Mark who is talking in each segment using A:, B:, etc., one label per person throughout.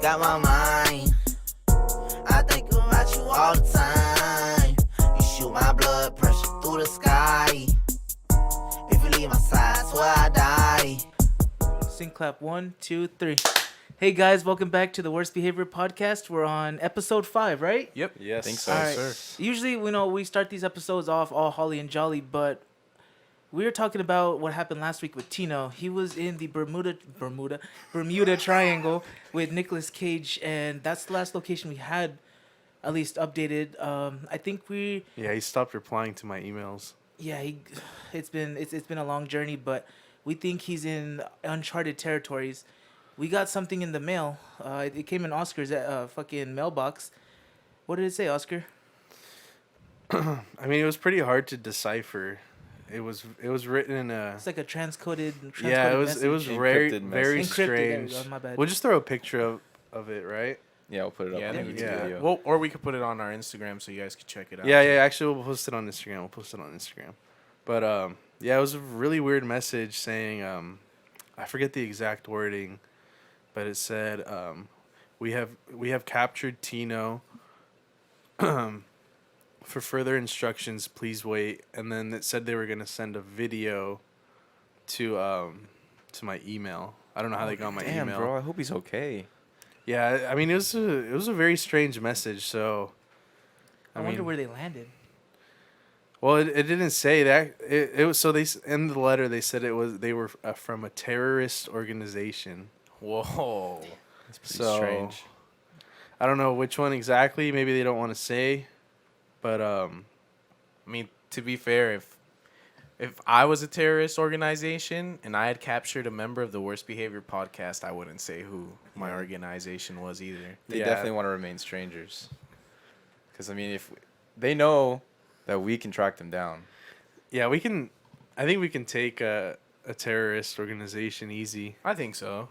A: got my mind. I think about you all the time. You shoot my blood pressure through the sky. If you leave my side, I swear I die.
B: Sing clap 1, 2, 3. Hey guys, welcome back to the Worst Behavior Podcast. We're on episode 5, right?
C: Yep.
D: Yes.
C: Think so,
B: All right.
C: sir.
B: Usually, we start these episodes off all holly and jolly, but we were talking about what happened last week with Tino. He was in the Bermuda Triangle with Nicolas Cage, and that's the last location we had, at least updated. I think
D: Yeah, he stopped replying to my emails.
B: yeah, it's been a long journey, but we think he's in uncharted territories. We got something in the mail. It came in Oscar's fucking mailbox. What did it say, Oscar?
D: I mean, it was pretty hard to decipher. It was written in a.
B: It's like a transcoded
D: Yeah, it was
B: message.
D: very
C: Encrypted
D: very
B: message. Encrypted, there we
D: strange.
B: go, my bad.
D: We'll just throw a picture of it, right?
C: Yeah, we'll put it up
B: Yeah,
C: on the
B: there we
C: YouTube
D: go.
C: video. Well, or we could put it on our Instagram so you guys could check it out.
D: Yeah. Actually, we'll post it on Instagram. But yeah, it was a really weird message saying I forget the exact wording, but it said we have captured Tino. For further instructions, please wait. And then it said they were gonna send a video to my email. I don't know how they got my
C: Damn,
D: email.
C: bro. I hope he's okay.
D: Yeah, I mean it was a very strange message. So
B: I wonder where they landed.
D: Well, it didn't say that. It was so in the letter they said they were from a terrorist organization.
C: Whoa. That's pretty
D: So
C: strange.
D: I don't know which one exactly. Maybe they don't want to say, but
C: I mean, to be fair, if I was a terrorist organization and I had captured a member of the Worst Behavior Podcast, I wouldn't say who my organization was either. They
D: Yeah.
E: definitely want to remain strangers. Because, I mean, if they know that we can track them down.
D: yeah, we can. I think we can take a terrorist organization easy.
C: I think so.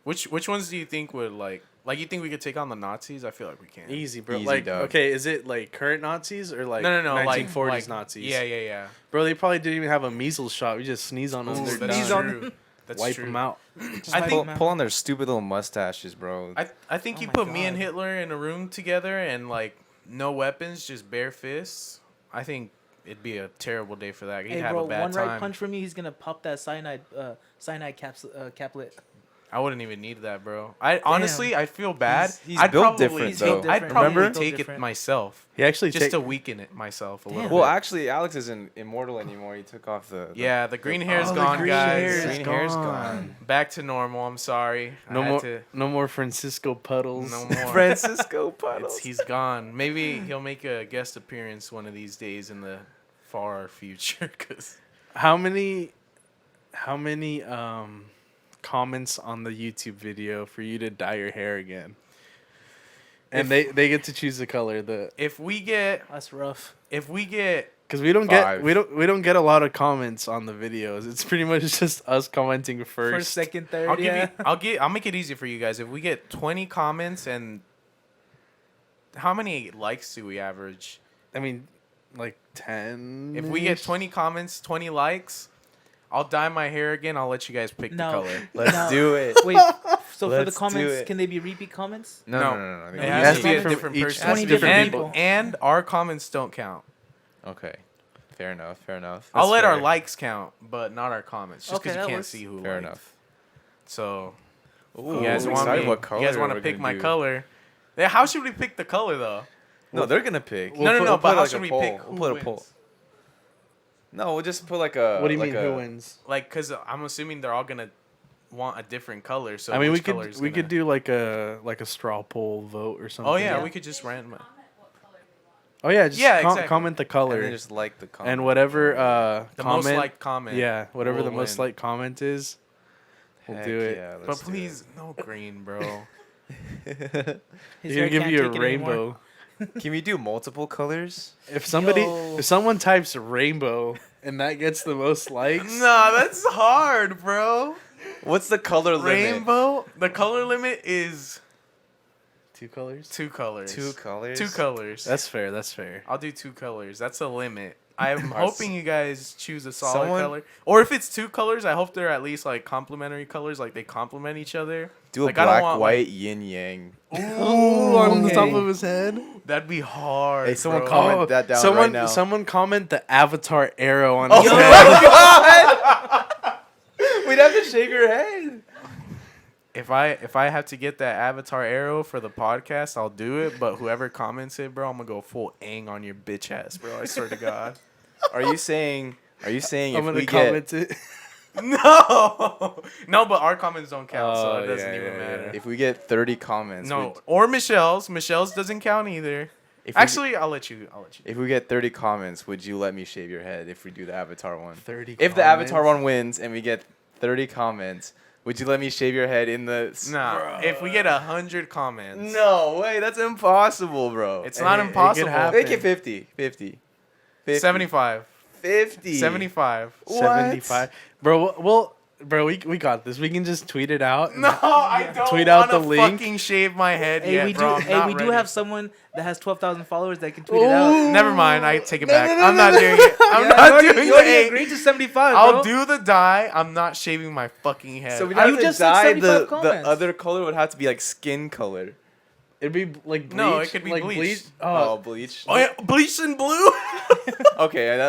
C: Which ones do you think would like you think we could take on the Nazis? I feel like we can.
D: Easy, bro.
E: Easy,
D: like,
E: dog.
D: okay, is it like current Nazis or like
C: No,
D: 1940s
C: like
D: Nazis?
C: Yeah.
D: Bro, they probably didn't even have a measles shot. We just sneeze on them.
C: Ooh,
D: They're
C: that's
D: done.
C: true. That's
D: Wipe
C: true.
D: them out.
B: Just
C: I
B: like
C: think-
B: man.
E: Pull on their stupid little mustaches, bro.
C: I think
B: Oh
C: you
B: my
C: put me and
B: God.
C: Hitler in a room together and like no weapons, just bare fists. I think it'd be a terrible day for that. He'd
B: Hey
C: have
B: bro,
C: a bad
B: one
C: time.
B: right punch from me, he's gonna pop that cyanide caplet.
C: I wouldn't even need that, bro. Honestly, I feel bad.
E: He's
C: I'd
E: built
C: probably,
E: different,
B: He's built
E: though.
C: I'd
B: different.
C: probably
E: Remember?
C: take it
B: Different.
C: myself
D: He actually
C: just to weaken it myself a little
B: Damn.
C: bit.
E: Well, actually, Alex isn't immortal anymore. He took off the
C: Yeah, the green hair's
D: the
C: gone,
D: green
C: guys.
D: hair is
E: green hair's gone.
C: Back to normal. I'm sorry.
D: No more Francisco Puddles.
C: No more.
E: Francisco Puddles.
C: He's gone. Maybe he'll make a guest appearance one of these days in the far future. Cause
D: How many comments on the YouTube video for you to dye your hair again? And they get to choose the color.
C: if we get
B: That's rough.
D: Because we don't
E: Five.
D: get a lot of comments on the videos. It's pretty much just us commenting first.
B: First, second, third.
C: I'll make it easy for you guys. If we get 20 comments and how many likes do we average?
D: I mean, like 10.
C: If we get 20 comments, 20 likes, I'll dye my hair again. I'll let you guys pick the
B: No.
C: color.
E: Let's
B: No.
E: do it.
B: Wait, so for the
E: Let's do
B: comments,
E: it.
B: can they be repeat comments?
E: No.
C: No.
B: No,
C: It
B: you
C: has
B: have
C: to be a
B: from
C: different
D: each-
C: person.
D: has to be different
C: and,
D: people.
C: and our comments don't count.
E: Okay. Fair enough.
C: I'll let our
D: fair.
C: likes count, but not our comments, just
B: Okay,
C: because you
B: that
C: can't
B: works.
C: see who
E: Fair
C: liked.
E: enough.
C: So
E: Ooh,
C: you guys
E: I'm
C: want
E: excited
C: me?
E: what color
C: You guys want to
E: we're
C: pick
E: gonna
C: my
E: do.
C: color? Yeah, how should we pick the color though?
E: No, they're gonna pick.
C: No,
E: We'll
C: but
E: put
C: how
E: like
C: should
E: a
C: we
E: poll.
C: pick? Who
E: We'll put a
C: wins?
E: poll. No, we'll just put like a.
D: What do you
E: like
D: mean?
E: a-
D: Who wins?
C: Like, cause I'm assuming they're all gonna want a different color. So
D: I mean,
C: which
D: we
C: color's
D: could
C: gonna-
D: do like a straw poll vote or something.
C: Oh yeah,
B: Yeah.
C: we could just random.
D: Oh yeah, just
C: Yeah, exactly.
D: comment the
E: And
D: color
E: then just like the comment.
D: and whatever
C: The
D: comment.
C: most liked comment.
D: Yeah, whatever
C: will
D: the most
C: win.
D: liked comment is, we'll
E: Heck
D: do it.
E: Yeah,
C: But
E: let's do
C: please, no green, bro.
B: His
D: He's
B: hair
D: gonna give
B: can't
D: you a
B: take it anymore.
D: rainbow.
E: it. Can we do multiple colors?
D: If someone types rainbow and that gets the most likes,
C: Nah, that's hard, bro.
E: What's the color limit?
C: Rainbow. The color limit is
D: 2 colors.
C: 2 colors.
E: Two colors.
C: 2 colors.
D: That's fair. That's fair.
C: I'll do 2 colors. That's a limit. I'm
E: Our
C: hoping you guys choose a solid
E: someone-
C: color. Or if it's 2 colors, I hope they're at least like complementary colors, like they complement each other.
E: Do a
C: Like, I don't
E: black,
C: want,
E: white, yin yang.
D: Ooh, on the top
B: okay.
D: of his head.
C: That'd be hard.
E: Hey, someone
C: bro.
E: comment that down
D: someone,
E: right now.
D: Someone comment the avatar arrow on
E: Oh
D: his
E: my
D: head.
E: god! We'd have to shave your head.
C: If I have to get that avatar arrow for the podcast, I'll do it. But whoever comments it, bro, I'm gonna go full ang on your bitch ass, bro. I swear to God.
E: Are you saying
D: I'm
E: if
D: gonna
E: we
D: comment it.
C: No, no, but our comments don't count, so
D: Oh,
C: it doesn't
D: yeah,
C: even
D: yeah,
C: matter.
D: yeah.
E: if we get 30 comments,
C: No, or Michelle's. Michelle's doesn't count either.
E: if we,
C: Actually, I'll let you.
E: if we get 30 comments, would you let me shave your head if we do the avatar one?
D: 30
E: If the avatar
D: comments?
E: one wins and we get 30 comments, would you let me shave your head in the?
C: Nah, if we get 100 comments,
E: No way, that's impossible, bro.
C: it's not
D: It could
C: impossible.
D: happen.
E: Make it 50. 50.
C: 75.
E: 50.
C: 75.
D: 75. Bro, we got this. We can just tweet it out.
C: No, I don't
D: Tweet out
C: wanna
D: the link.
C: fucking shave my head
B: Hey,
C: yet,
B: we
C: bro.
B: do.
C: I'm not
B: We do
C: ready.
B: have someone that has 12,000 followers that can tweet it out.
D: Ooh.
C: Never mind. I take it
D: No,
C: back.
D: no, no,
C: I'm
D: no,
C: not
D: no.
C: doing it. I'm
B: Yeah,
C: not
B: you
C: doing
B: already
C: it.
B: agreed to 75.
C: I'll
B: bro.
C: do the dye. I'm not shaving my fucking head.
E: So we'd
B: You
E: have to
B: just said
E: dye
B: 75
E: the
B: comments.
E: other color would have to be like skin color.
D: It'd be like bleach.
C: No, it could be
D: like
C: bleach.
E: Oh,
D: Oh,
E: bleach.
C: Oh yeah, bleach and blue.
E: Okay,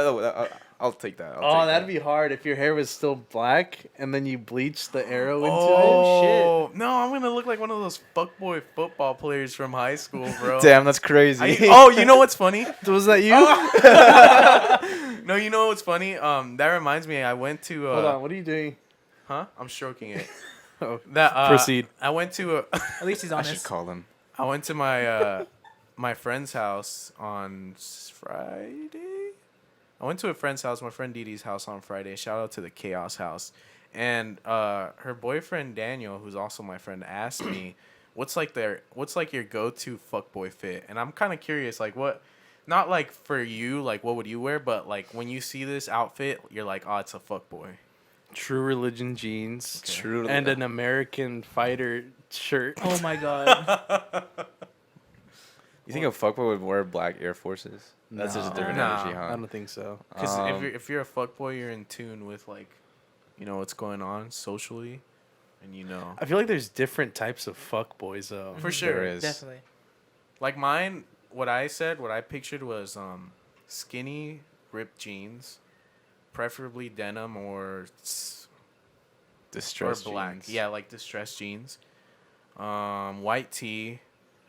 E: I'll take that.
D: that'd be hard if your hair was still black and then you bleach the arrow into
C: Oh no, I'm gonna look like one of those fuckboy football players from high school, bro.
E: Damn, that's crazy.
C: Oh, you know what's funny?
D: it. Was that you?
C: No, you know what's funny? That reminds me. I went to.
D: Hold on. What are you doing?
C: Huh? I'm stroking it.
D: Oh,
C: That
D: proceed.
C: I went to.
B: At least he's
E: I
B: honest.
E: should call him.
C: I went to my my friend's house on Friday. I went to a friend's house, my friend Dee Dee's house on Friday. Shout out to the Chaos House. And her boyfriend Daniel, who's also my friend, asked me, what's like your go-to fuckboy fit? And I'm kind of curious, like what, not like for you, like what would you wear, but like when you see this outfit, you're like, oh, it's a fuckboy.
D: True Religion jeans.
E: True.
D: And an American Fighter shirt.
B: Oh my god.
E: You think a fuckboy would wear black Air Forces? That's just a different
C: Nah.
E: energy,
D: I
E: huh?
D: don't think so.
C: Because
E: Um,
C: if you're a fuckboy, you're in tune with like, you know what's going on socially, and you know.
D: I feel like there's different types of fuck boys though.
C: For sure.
E: There is.
B: Definitely.
C: Like mine, what I pictured was skinny, ripped jeans, preferably denim or
E: Distressed
C: black.
E: jeans.
C: Yeah, like distressed jeans. White tee,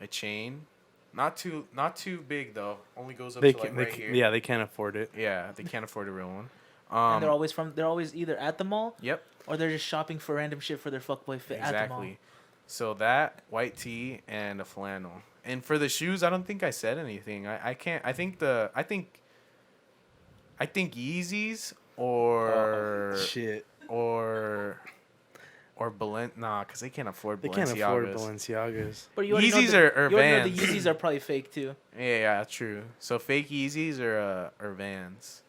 C: a chain. Not too big though. Only goes up
D: They
C: to like
D: can,
C: right here.
D: yeah, they can't afford it.
C: Yeah, they can't afford a real one.
B: And they're always either at the mall
C: Yep.
B: or they're just shopping for random shit for their fuckboy fit at the mall.
C: Exactly. So that white tee and a flannel. And for the shoes, I don't think I said anything. I can't. I think Yeezys or
D: Shit.
C: or Nah, because they can't afford
D: They
C: Balenciagas.
D: can't afford Balenciagas.
B: But you already know
C: Yeezys
B: the-
C: are
B: you already know the
C: Vans.
B: Yeezys are probably fake too.
C: Yeah, true. So fake Yeezys or Vans.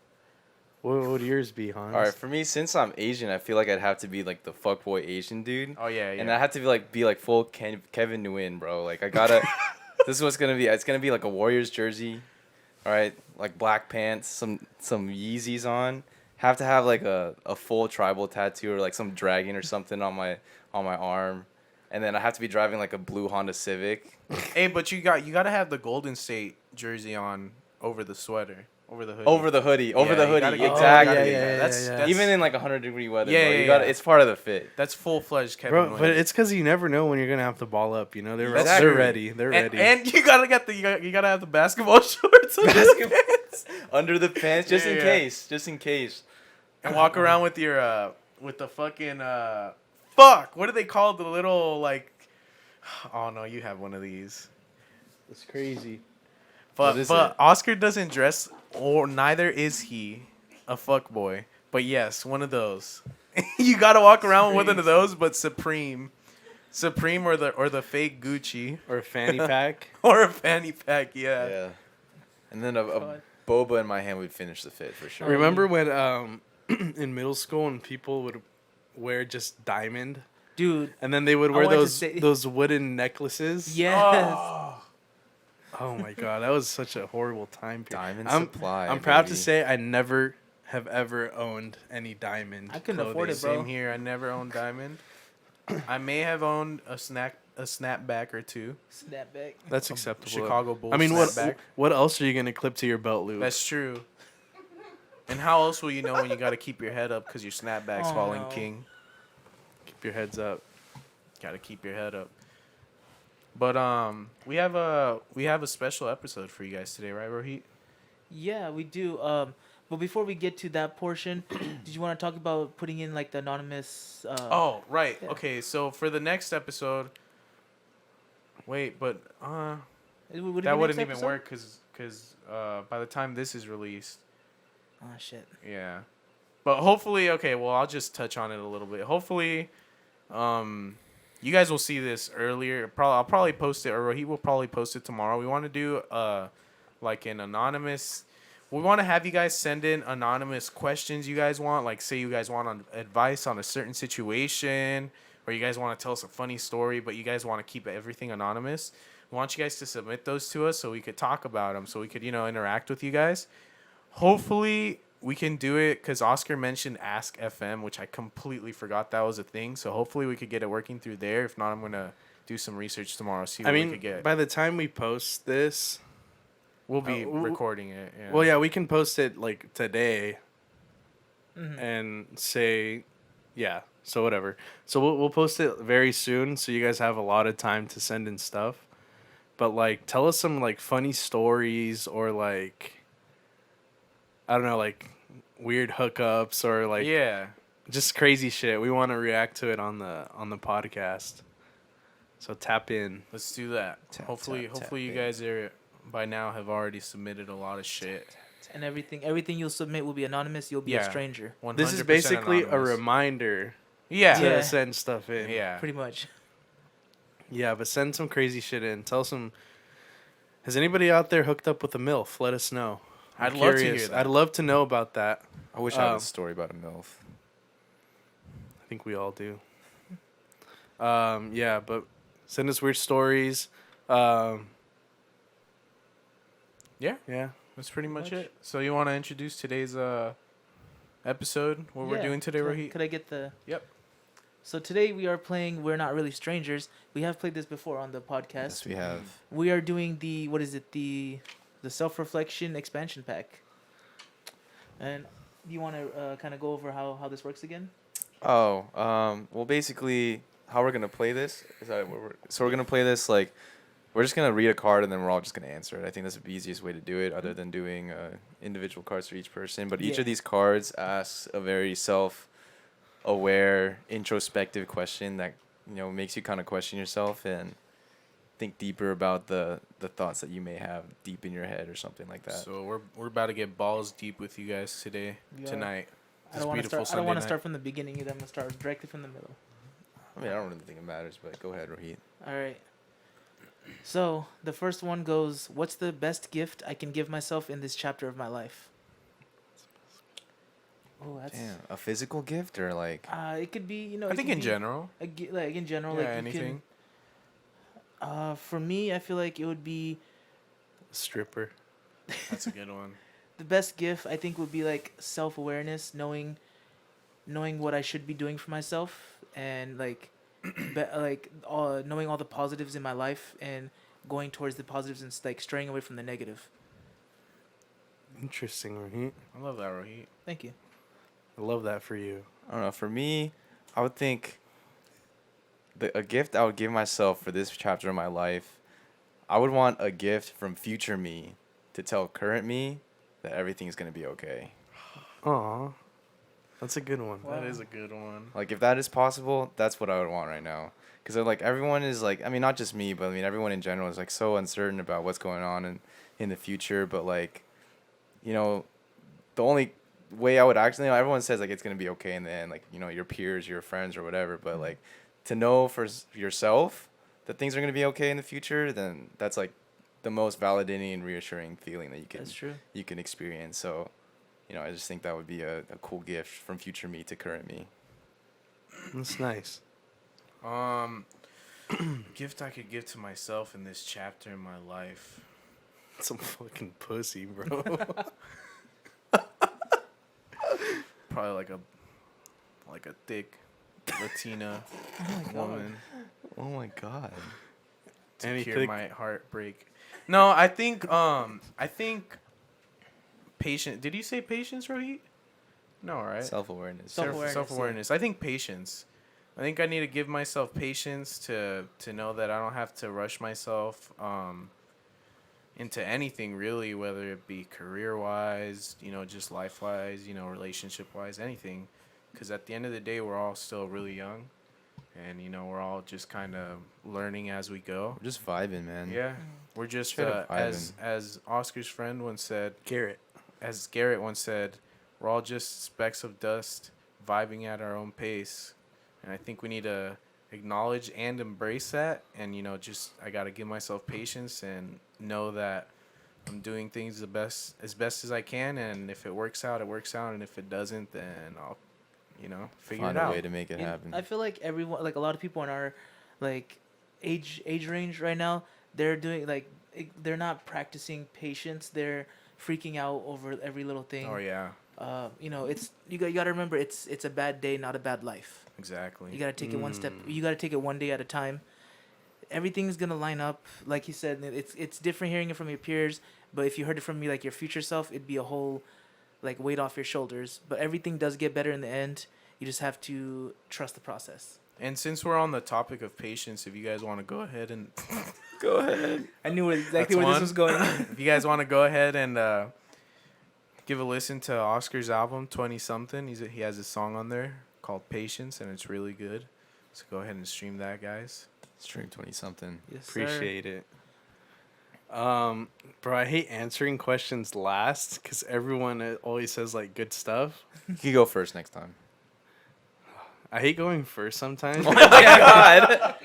D: What would yours be, Hans?
E: All right, for me, since I'm Asian, I feel like I'd have to be like the fuckboy Asian dude.
C: Oh yeah, yeah.
E: And I have to be like full Kevin Nguyen, bro. Like I gotta. This is what's gonna be. It's gonna be like a Warriors jersey, all right, like black pants, some Yeezys on. Have to have like a full tribal tattoo or like some dragon or something on my arm, and then I have to be driving like a blue Honda Civic.
C: Hey, but you gotta have the Golden State jersey on over the sweater, over the hoodie.
E: Over the hoodie,
C: Yeah, you gotta get-
E: exactly.
C: gotta get
D: yeah,
C: that. That's,
D: yeah.
C: that's
E: Even in like 100-degree weather,
C: Yeah,
E: bro,
C: yeah,
E: you gotta.
C: yeah.
E: It's part of the fit.
C: that's full fledged Kevin.
D: Bro,
C: Williams.
D: but it's because you never know when you're gonna have to ball up. You know, they're
E: That's
D: they're
E: true.
D: ready. They're ready.
C: And you gotta get you gotta have the basketball shorts under the pants.
E: Under the pants, just
C: Yeah,
E: in
C: yeah.
E: case, just in case.
C: And walk around with your with the fucking fuck. What do they call the little like? Oh no, you have one of these.
D: It's crazy.
C: But
E: What is
C: but
E: it?
C: Oscar doesn't dress, or neither is he, a fuck boy. But yes, one of those. You gotta walk around with one of those, but Supreme or the fake Gucci
D: Or a fanny pack.
C: or a fanny pack. Yeah.
E: Yeah. And then a
B: God.
E: boba in my hand would finish the fit for sure.
D: Remember when in middle school when people would wear just diamond,
B: Dude,
D: and then they would
B: I
D: wear
B: wanted to say-
D: those wooden necklaces.
B: yes.
D: Oh my god, that was such a horrible time period.
E: Diamond
D: I'm,
E: supply.
D: I'm proud to
E: baby.
D: say I never have ever owned any diamond.
B: I couldn't
D: clothing.
B: afford it, bro.
C: Same here. I never owned diamond. I may have owned a snapback or two.
B: Snapback.
D: That's
C: A
D: acceptable.
C: Chicago Bulls
D: I mean,
C: snapback.
D: what else are you gonna clip to your belt loop?
C: That's true. And how else will you know when you got to keep your head up because your snapback's
B: Oh,
C: falling
B: no.
C: king?
D: Keep your heads up.
C: Got to keep your head up. But we have a special episode for you guys today, right, Rohit?
B: Yeah, we do. But before we get to that portion, did you want to talk about putting in like the anonymous?
C: Oh, right.
B: yeah.
C: Okay, so for the next episode, wait, but
B: would it
C: that
B: be
C: wouldn't
B: next
C: even
B: episode?
C: work because by the time this is released,
B: Oh shit.
C: yeah. But hopefully, okay. Well, I'll just touch on it a little bit. Hopefully, you guys will see this earlier. I'll probably post it, or he will probably post it tomorrow. We want to do like an anonymous. We want to have you guys send in anonymous questions you guys want. Like, say you guys want advice on a certain situation, or you guys want to tell us a funny story, but you guys want to keep everything anonymous. We want you guys to submit those to us so we could talk about them, so we could, interact with you guys. Hopefully, we can do it because Oscar mentioned Ask FM, which I completely forgot that was a thing. So hopefully we could get it working through there. If not, I'm going to do some research tomorrow, see what we could get.
D: by the time we post this,
C: We'll be
D: w-
C: recording it. Yeah.
D: well, yeah, we can post it like today
B: Mhm.
D: and say, yeah. So whatever. So we'll post it very soon, so you guys have a lot of time to send in stuff. But like, tell us some like funny stories or like, I don't know, like weird hookups or like
C: yeah.
D: just crazy shit. We want to react to it on the podcast. So tap in.
C: Let's do that.
E: Tap,
C: hopefully
E: tap
C: you
E: in.
C: guys are by now have already submitted a lot of shit.
B: And everything you'll submit will be anonymous. You'll be
C: Yeah.
B: a stranger.
C: 100%
D: This is basically a
C: anonymous.
D: reminder
C: Yeah.
D: to
B: Yeah.
D: send stuff in.
C: Yeah.
B: Pretty much.
D: Yeah, but send some crazy shit in. Tell some. Has anybody out there hooked up with a MILF? Let us know. I'm
C: I'd love to
D: curious.
C: hear that.
D: I'd love to know about that.
E: I wish I had
D: Um,
E: a story about a MILF.
D: I think we all do. Yeah, but send us weird stories.
C: Yeah.
D: Yeah.
C: That's pretty much
B: Much.
C: it. So you want to introduce today's episode? What we're
B: Yeah.
C: doing today,
B: Could I-
C: Rohit?
B: Could I get the?
C: Yep.
B: So today we are playing We're Not Really Strangers. We have played this before on the podcast.
E: Yes, we have.
B: We are doing the the self-reflection expansion pack. And you want to kind of go over how this works again?
E: Oh, well, basically, how we're gonna play this is that so we're gonna play this like we're just gonna read a card and then we're all just gonna answer it. I think that's the easiest way to do it, other than doing individual cards for each person. But each
B: Yeah.
E: of these cards asks a very self-aware, introspective question that makes you kind of question yourself and think deeper about the thoughts that you may have deep in your head or something like that.
C: So we're about to get balls deep with you guys today,
B: Yeah.
C: tonight.
B: I
C: This
B: don't want to
C: beautiful
B: start. I don't want to
C: Sunday
B: start from the beginning either. I'm gonna start directly from the middle.
E: I mean, I don't really think it matters, but go ahead, Rohit.
B: All right. So the first one goes, what's the best gift I can give myself in this chapter of my life? Oh, that's.
E: Damn, a physical gift or like
B: It could be,
C: I think in general.
B: like in general,
C: Yeah,
B: like
C: anything.
B: You can, for me, I feel like it would be
D: Stripper.
C: That's a good one.
B: the best gift. I think would be like self-awareness, knowing what I should be doing for myself, and like, knowing all the positives in my life and going towards the positives and like straying away from the negative.
D: Interesting, Rohit.
C: I love that, Rohit.
B: Thank you.
D: I love that for you.
E: I don't know. For me, I would think a gift I would give myself for this chapter of my life, I would want a gift from future me to tell current me that everything's gonna be okay.
D: Aw. That's a good one.
B: Wow.
C: That is a good one.
E: Like if that is possible, that's what I would want right now. Because like everyone is like, I mean, not just me, but I mean everyone in general is like so uncertain about what's going on in the future. But like, the only way I would actually, everyone says like it's gonna be okay in the end, like your peers, your friends, or whatever. But like to know for yourself that things are gonna be okay in the future, then that's like the most validating and reassuring feeling that
B: That's true.
E: you can experience. So, I just think that would be a cool gift from future me to current me.
D: That's nice.
C: Gift I could give to myself in this chapter in my life.
D: Some fucking pussy, bro.
C: Probably like a thick Latina woman
E: Oh my god.
C: to
D: Any
C: cure
D: thick-
C: my heartbreak. No, I think patience. Did you say patience, Rohit? No, right?
E: Self-awareness.
B: Self-awareness,
C: Self-awareness. I think patience. I think I need to give myself patience to know that I don't have to rush myself into anything really, whether it be career-wise, just life-wise, relationship-wise, anything. Because at the end of the day, we're all still really young, and we're all just kind of learning as we go.
E: We're just vibing, man.
C: Yeah, we're just
E: Straight up
C: as Oscar's friend once said,
D: Garrett.
C: as Garrett once said, we're all just specks of dust vibing at our own pace. And I think we need to acknowledge and embrace that. And, just I got to give myself patience and know that I'm doing things as best as I can. And if it works out, it works out. And if it doesn't, then I'll, figure
E: Find
C: it
E: a
C: out.
E: way to make it
B: And
E: happen.
B: I feel like everyone, like a lot of people in our like age range right now, they're doing they're not practicing patience. They're freaking out over every little thing.
C: Oh, yeah,
B: It's you got to remember it's a bad day, not a bad life.
C: exactly.
B: You got to take it one step. You got to take it one day at a time. Everything's gonna line up, like you said. It's different hearing it from your peers, but if you heard it from me, like your future self, it'd be a whole weight off your shoulders. But everything does get better in the end. You just have to trust the process.
C: And since we're on the topic of patience, if you guys want to go ahead and
E: Go ahead.
B: I knew exactly
C: That's
B: where
C: one.
B: this was going.
C: if you guys want to go ahead and give a listen to Oscar's album 20 something, he has a song on there called Patience, and it's really good. So go ahead and stream that, guys.
E: Stream 20-something.
B: Yes, sir.
D: Appreciate it. Bro, I hate answering questions last because everyone always says like good stuff.
E: You can go first next time.
D: I hate going first sometimes
E: Oh my god.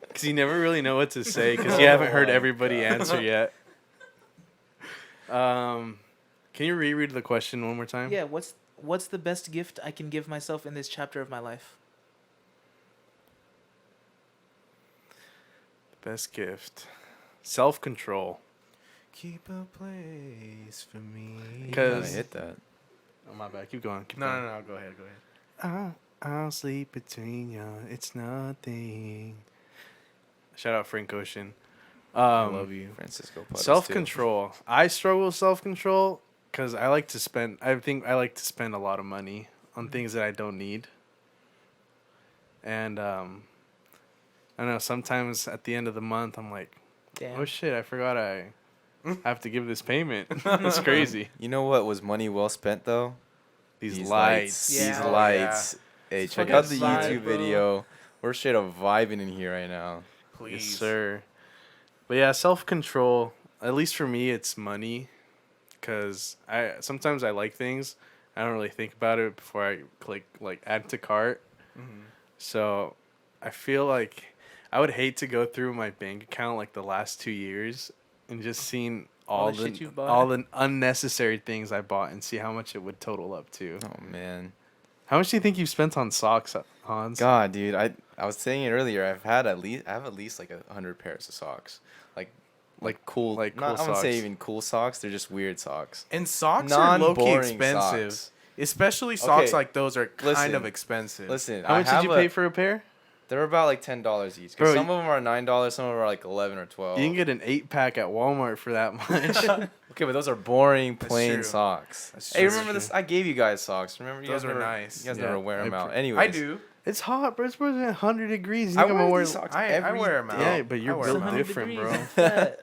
D: because you never really know what to say because you haven't heard everybody answer yet. Can you reread the question one more time?
B: Yeah. What's the best gift I can give myself in this chapter of my life?
D: Best gift. Self-control.
C: Keep a place for me.
E: You
D: 'Cause-
E: kinda hit that.
D: Oh, my bad. Keep going. Keep
C: No,
D: going.
C: no, no. Go ahead.
D: I'll sleep between you. It's nothing. Shout out Frank Ocean.
C: I love you.
E: Francisco Potts, too.
D: Self-control. I struggle with self-control because I like to spend. I think I like to spend a lot of money on things that I don't need. And I don't know. Sometimes at the end of the month, I'm like,
B: Damn.
D: oh shit, I forgot I have to give this payment. That's crazy.
E: You know what was money well spent though?
D: These
E: These
D: lights.
B: Yeah.
E: These
B: Oh,
E: lights. Hey, check
B: fucking
E: out the
B: vibe,
E: YouTube
B: bro.
E: video. We're straight up vibing in here right now.
C: Please.
D: Yes, sir. But yeah, self-control. At least for me, it's money, because sometimes I like things. I don't really think about it before I click add to cart.
C: Mhm.
D: So I feel like I would hate to go through my bank account like the last 2 years and just seeing
B: All the shit you bought.
D: all the unnecessary things I bought and see how much it would total up to.
E: Oh man.
D: How much do you think you've spent on socks, Hans?
E: God, dude, I was saying it earlier. I have at least like 100 pairs of socks. Like cool,
D: like
E: not,
D: cool
E: I wouldn't say
D: socks.
E: even cool socks. They're just weird socks.
C: And socks are low-key
E: Non-boring
C: expensive.
E: socks.
C: Especially socks
E: Okay,
C: like those are kind
E: listen,
C: of expensive.
E: Listen,
D: How much did you pay for a pair?
E: They're about like $10 each.
D: Bro,
E: Cause some of them are $9, some of them are like 11 or 12.
D: You can get an 8-pack at Walmart for that much.
E: Okay, but those are boring,
C: That's
E: plain
C: true.
E: socks.
C: That's
E: Hey,
C: true.
E: remember this? I gave you guys socks. Remember? You
C: Those
E: guys
C: are
E: never,
C: nice.
E: You guys
D: Yeah,
E: never wear them
D: I
E: out.
D: pre-
E: Anyways,
C: I do.
D: It's hot, bro. It's supposed to be 100 degrees. You
E: I
D: think I'm gonna
E: wear
D: wear
E: these socks
C: I
E: every
C: wear 'em out.
D: Yeah, but
C: I
D: you're
C: wear
D: built
C: 'em out.
D: different, bro.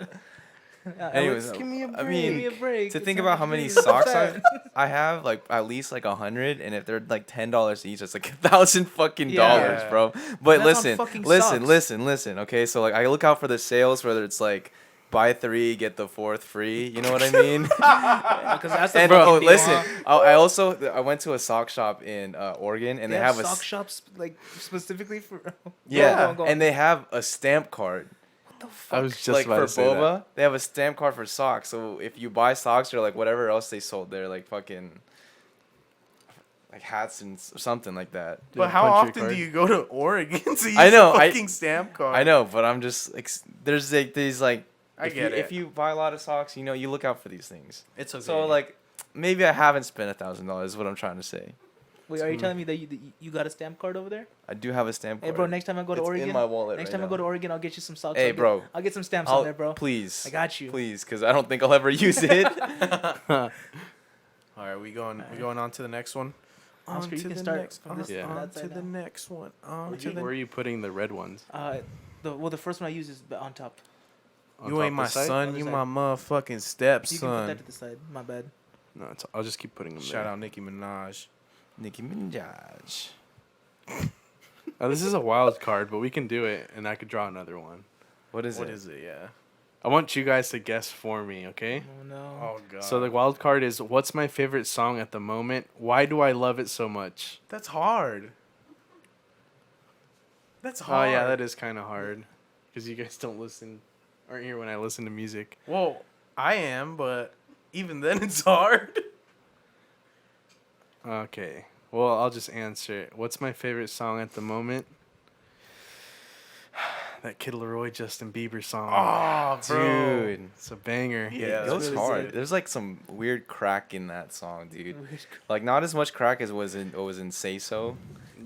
E: Anyways,
B: give me a break.
E: I mean,
B: give me a break.
E: to
B: It's
E: think about how
B: 100
E: many
B: degrees
E: socks
B: outside.
E: I have, like at least like 100, and if they're like $10 each, it's like $1,000 fucking dollars,
C: Yeah.
E: bro. But
B: That's on fucking socks.
E: listen. Okay, so like I look out for the sales, whether it's like buy 3 get the 4th free. You know what I mean?
B: Because that's the
E: And
B: fucking
E: oh,
B: deal,
E: listen,
B: huh?
E: I went to a sock shop in Oregon, and they,
B: They
E: have,
B: have
E: a
B: sock shops like specifically for.
E: yeah,
B: Go on.
E: and they have a stamp card.
B: What the fuck?
D: I was just
E: Like
D: about
E: for
D: to say
E: boba,
D: that.
E: they have a stamp card for socks. So if you buy socks or like whatever else they sold there, like fucking like hats and something like that.
D: Dude,
C: But how
D: punch your
C: often
D: card.
C: do you go to Oregon to use
E: I know,
C: a fucking stamp card?
E: I know, but I'm just like there's like these like
C: I get it.
E: If you buy a lot of socks, you know, you look out for these things.
C: It's okay.
E: So like, maybe I haven't spent $1,000. Is what I'm trying to say.
B: Wait, are you telling me that you got a stamp card over there?
E: I do have a stamp
B: Hey,
E: card.
B: bro, next time I go to
E: It's
B: Oregon,
E: in my wallet
B: next
E: right
B: time I go
E: now.
B: to Oregon, I'll get you some socks.
E: Hey,
B: I'll
E: bro.
B: I'll get some stamps on there, bro.
E: Please.
B: I got you.
E: Please, because I don't think I'll ever use it.
C: All right, we going on to the next one.
B: Oscar, you
C: to
B: can
C: the
B: start
C: next,
B: from this
D: Yeah.
B: from
C: on
B: that
C: to
B: side
C: the
B: now.
C: next one.
D: Where are you putting the red ones?
B: The first one I use is on top.
D: On
C: You
D: top
C: ain't my
D: this side?
C: son.
B: Other
C: You
B: side.
C: my motherfucking
B: You can put
C: stepson.
B: that to the side. My bad.
D: No, I'll just keep putting them
C: Shout
D: there.
C: out Nicki Minaj.
E: Nicki Minaj.
D: This is a wild card, but we can do it, and I could draw another one.
E: What is
C: What
E: it?
C: is it? Yeah.
D: I want you guys to guess for me, okay?
B: Oh no.
C: Oh god.
D: So the wild card is, what's my favorite song at the moment? Why do I love it so much?
C: That's hard. That's
D: Oh
C: hard.
D: yeah, that is kind of hard, because you guys aren't here when I listen to music.
C: Well, I am, but even then it's hard.
D: Okay, well I'll just answer it. What's my favorite song at the moment? That Kid Laroi Justin Bieber song.
C: Oh, bro.
E: Dude.
D: It's a banger.
C: Yeah,
E: It
C: that's
E: goes
C: really
E: hard.
C: good.
E: There's like some weird crack in that song, dude. Like not as much crack as was in Say So. Or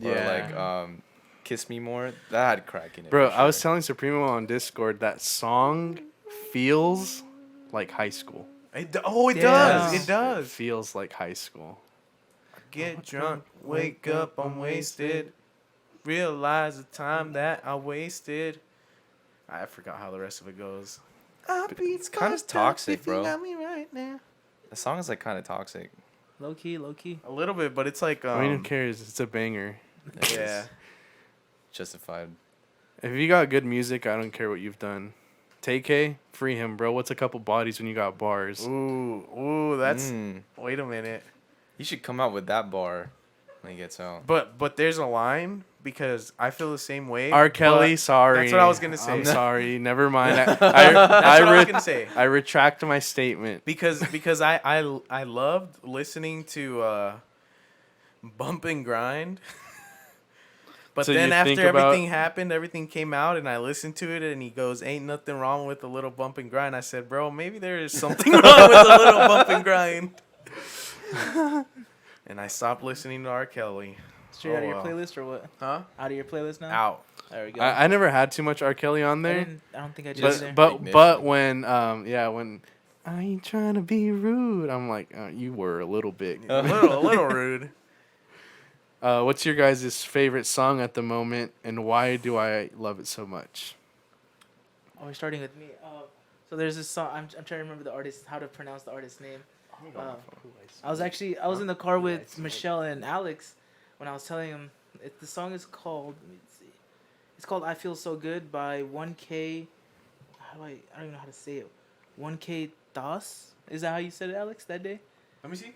D: Yeah.
E: like Kiss Me More. That had crack in it.
D: Bro,
E: for
D: I was
E: sure.
D: telling Supremo on Discord that song feels like high school.
C: It
B: Yeah.
C: does. It
D: It
C: does.
D: feels like high school.
C: Get drunk, wake up, I'm wasted. Realize the time that I wasted. I forgot how the rest of it goes.
E: It's kind of toxic, bro.
C: Me right now.
E: The song is like kind of toxic.
B: Low key.
C: A little bit, but it's like
D: I mean, who cares? It's a banger.
E: It
C: yeah.
E: is Justified.
D: If you got good music, I don't care what you've done. Tay-K, free him, bro. What's a couple bodies when you got bars?
C: Ooh, that's.
E: Mm.
C: Wait a minute.
E: You should come out with that bar when he gets out.
C: But there's a line because I feel the same way.
D: R. Kelly,
C: but
D: sorry.
C: That's what I was gonna say.
D: I'm sorry. Never mind.
C: That's what I was gonna say.
D: I retract my statement.
C: Because I loved listening to Bump and Grind. But
D: So
C: then
D: you
C: after
D: think about-
C: everything happened, everything came out, and I listened to it, and he goes, "Ain't nothing wrong with a little bump and grind." I said, "Bro, maybe there is something wrong with a little bump and grind." And I stopped listening to R. Kelly.
B: Straight out of your
C: well.
B: playlist or what?
C: Huh?
B: Out of your playlist now?
C: Out.
B: There we go.
D: I never had too much R. Kelly on there.
B: I don't think I did
E: Just-
B: either.
D: But
E: Ignition.
D: when I ain't trying to be rude, I'm like, you were a little bit.
C: A little rude.
D: What's your guys' favorite song at the moment, and why do I love it so much?
B: Oh, we're starting with me. So there's this song. I'm trying to remember the artist, how to pronounce the artist's name. I was in the car with Michelle and Alex when I was telling them the song is called. Let me see. It's called "I Feel So Good" by 1K. I don't even know how to say it. 1K Das. Is that how you said it, Alex? That day?
C: Let me see.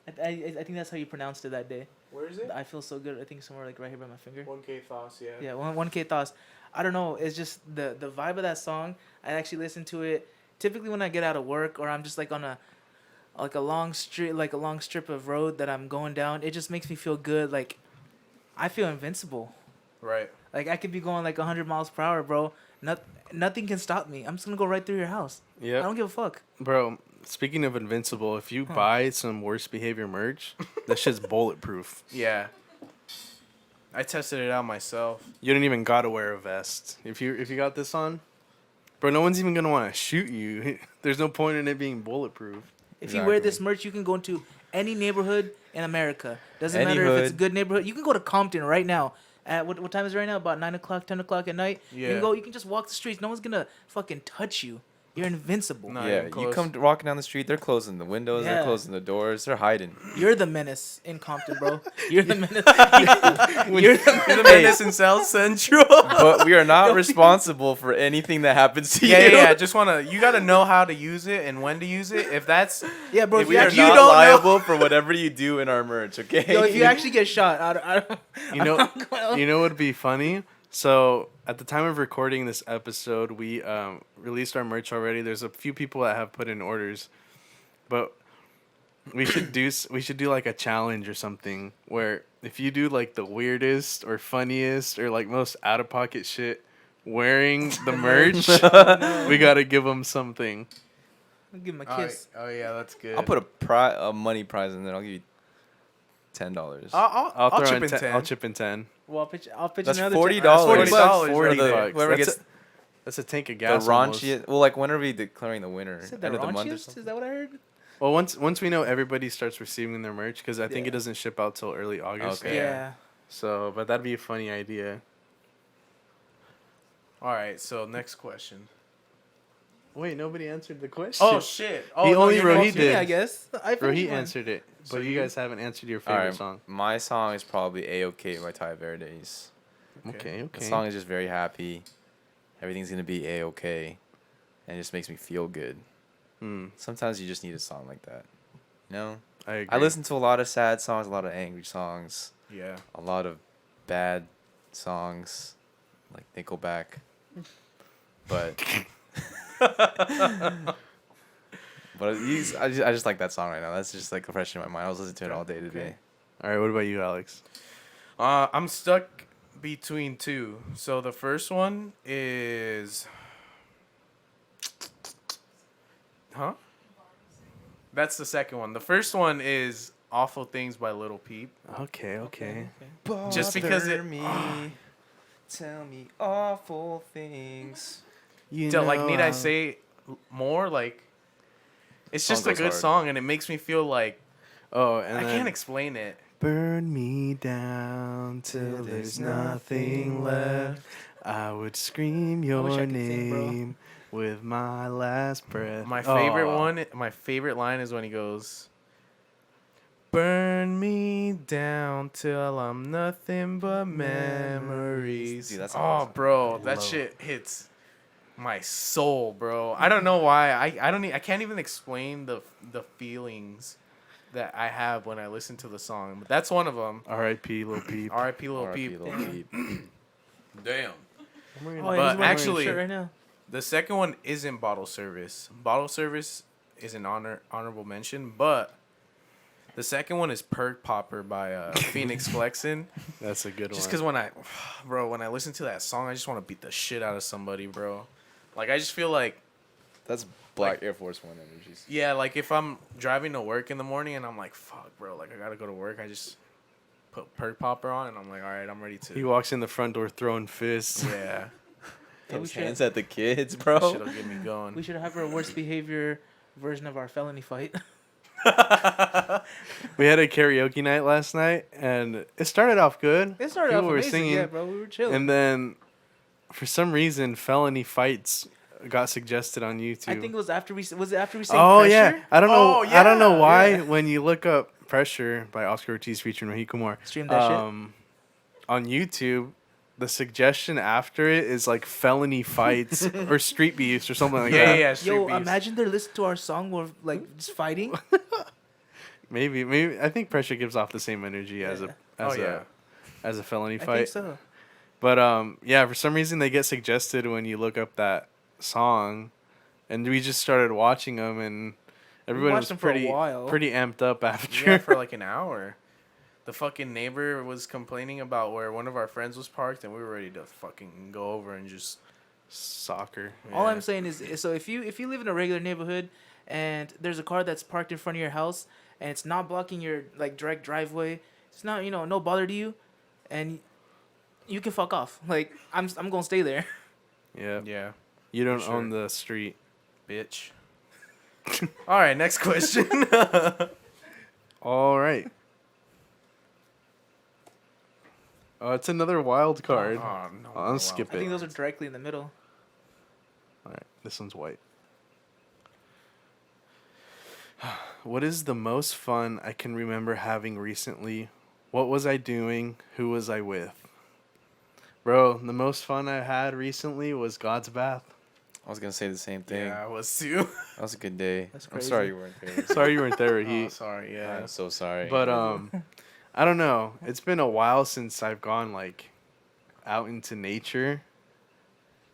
B: I think that's how you pronounced it that day.
C: Where is it?
B: I feel so good. I think somewhere like right here by my finger.
C: 1K thoughts, yeah.
B: Yeah, 1K thoughts. I don't know. It's just the vibe of that song. I actually listen to it typically when I get out of work or I'm just like on a long strip of road that I'm going down. It just makes me feel good. Like I feel invincible.
C: Right.
B: Like I could be going like 100 miles per hour, bro. Nothing can stop me. I'm just gonna go right through your house. I
D: Yeah,
B: don't give a fuck.
D: bro. Speaking of invincible, if you buy some worst behavior merch, that shit's bulletproof.
C: Yeah. I tested it out myself.
D: You don't even gotta wear a vest if you got this on, bro. No one's even gonna want to shoot you. There's no point in it being bulletproof.
B: If you wear this
E: Exactly.
B: merch, you can go into any neighborhood in America. Doesn't
E: Any
B: matter if it's a
E: hood.
B: good neighborhood. You can go to Compton right now. At what time is it right now? About 9 o'clock, 10 o'clock at night. You
C: Yeah.
B: can go. You can just walk the streets. No one's gonna fucking touch you. You're invincible.
C: Not
E: Yeah,
C: even
E: you
C: close.
E: come walking down the street, they're closing the windows,
B: Yeah.
E: they're closing the doors, they're hiding.
B: You're the menace in Compton, bro. You're the menace. You're the
C: You're the menace in South Central.
E: But we are not responsible for anything that happens to you.
C: Yeah. Just you gotta know how to use it and when to use it. If that's
B: yeah, bro. If
E: We
B: you
E: are
B: actually,
E: not
C: don't know-
E: liable for whatever you do in our merch, okay?
B: yo, if you actually get shot, I don't.
D: You know, you know what would be funny? So at the time of recording this episode, we released our merch already. There's a few people that have put in orders, but we should do like a challenge or something where if you do like the weirdest or funniest or like most out of pocket shit wearing the merch, we gotta give him something.
B: I'll give him a
C: Oh,
B: kiss.
C: oh yeah, that's good.
E: I'll put a money prize in there. I'll give you $10.
C: I'll chip in 10.
D: I'll chip in 10.
B: Well, I'll pitch
E: That's
B: another
E: $40.
C: $40
E: $40
C: right there.
E: Whoever
D: That's
E: gets
D: That's a tank of
E: the
D: gas. almost.
E: raunchiest. Well, like when are we declaring the winner?
B: Is it the
E: End of the month or
B: raunchiest?
E: something?
B: Is that what I heard?
D: Well, once we know everybody starts receiving their merch, because I think
B: Yeah.
D: it doesn't ship out till early August.
E: Okay.
B: Yeah.
D: So, but that'd be a funny idea.
C: All right, so next question.
D: Wait, nobody answered the question.
C: Oh shit! Oh,
D: He only
C: you're
D: wrote
C: going
D: he
C: to-
D: did.
B: Yeah, I guess. I
D: Bro, he
B: finished mine.
D: answered it, but
C: So
D: you
C: you-
D: guys haven't answered your
E: All
D: favorite
E: right,
D: song.
E: my song is probably A-OK by Ty Verdes.
D: Okay.
E: The song is just very happy. Everything's gonna be A-OK, and it just makes me feel good.
D: Hmm.
E: Sometimes you just need a song like that. You know?
D: I agree.
E: I listen to a lot of sad songs, a lot of angry songs,
C: Yeah.
E: a lot of bad songs, like Nickelback. But I just like that song right now. That's just like fresh in my mind. I was listening to it all day today.
D: All right, what about you, Alex?
C: I'm stuck between two. So the first one is, That's the second one. The first one is "Awful Things" by Little Peep.
D: Okay.
C: Just because it-
E: Tell me awful things.
D: You
C: Like, need I say more? Like, it's
E: Song
C: just a
E: goes
C: good
E: hard.
C: song, and it makes me feel like
D: Oh, and
C: I
D: then
C: can't explain it.
D: burn me down till there's nothing left. I would scream
B: wish I
D: your
B: could sing, bro.
D: name with my last breath.
C: My favorite
D: Aw.
C: one, my favorite line is when he goes, "Burn me down till I'm nothing but memories."
E: Dude, that's
C: oh,
E: awesome.
C: bro, that
D: Love.
C: shit hits my soul, bro. I don't know why. I can't even explain the feelings that I have when I listen to the song. But that's one of them.
D: R.I.P. Lil Peep.
C: R.I.P. Lil
E: R.I.P.
C: Peep.
E: Lil Peep.
C: Damn.
B: Oh, yeah,
C: But
B: he's wearing
C: actually-
B: a shirt right now.
C: The second one isn't Bottle Service. Bottle Service is an honorable mention, but the second one is Perk Popper by Phoenix Flexin.
D: That's a good
C: Just
D: one.
C: because when I listen to that song, I just want to beat the shit out of somebody, bro. Like, I just feel like,
E: That's Black Air Force One energies.
C: yeah, like if I'm driving to work in the morning and I'm like, fuck, bro, like I gotta go to work, I just put Perk Popper on and I'm like, all right, I'm ready
D: He
C: to.
D: walks in the front door throwing fists.
C: Yeah,
B: Yeah, we
E: Those
B: should-
E: hands at the kids,
C: that
E: bro.
C: shit'll get me going.
B: We should have our worst behavior version of our felony fight.
D: We had a karaoke night last night, and it started off good.
B: It started
D: People
B: off
D: were
B: amazing,
D: singing,
B: yeah, bro. We were chilling.
D: and then for some reason, felony fights got suggested on YouTube.
B: I think it was after we sang
D: Oh
B: Pressure?
D: yeah, I don't know.
C: Oh,
D: I don't know
C: yeah,
D: why
C: yeah.
D: when you look up "Pressure" by Oscar Ortiz featuring Rohit Kumar
B: Stream that shit.
D: on YouTube, the suggestion after it is like felony fights or street beefs or something like
C: Yeah,
D: that.
C: yeah. Street
B: Yo,
C: Beefs.
B: imagine they're listening to our song while like just fighting.
D: Maybe I think "Pressure" gives off the same energy as a
C: Oh yeah.
D: as a felony
B: I think
D: fight.
B: so.
D: But yeah, for some reason they get suggested when you look up that song, and we just started watching them, and everyone
B: watched
D: was
B: them for a
D: pretty
B: while.
D: amped up after.
C: Yeah, for like an hour. The fucking neighbor was complaining about where one of our friends was parked, and we were ready to fucking go over and just.
D: Soccer.
B: All
C: Yeah.
B: I'm saying is, so if you live in a regular neighborhood and there's a car that's parked in front of your house and it's not blocking your like direct driveway, it's not no bother to you, and you can fuck off. Like I'm gonna stay there.
D: Yeah.
C: Yeah,
D: You don't
C: sure.
D: own the street.
C: bitch. All right, next question.
D: All right. It's another wild card.
C: Oh, no,
D: I'll skip
B: I think
D: it.
B: those are directly in the middle.
D: All right, this one's white. What is the most fun I can remember having recently? What was I doing? Who was I with? Bro, the most fun I had recently was God's Bath.
E: I was gonna say the same thing.
C: Yeah, I was too.
E: That was a good day.
B: That's
E: I'm
B: crazy.
E: sorry you weren't there.
D: Sorry you weren't there,
C: Oh,
D: Heat.
C: sorry. Yeah.
E: I'm so sorry.
D: But I don't know. It's been a while since I've gone like out into nature,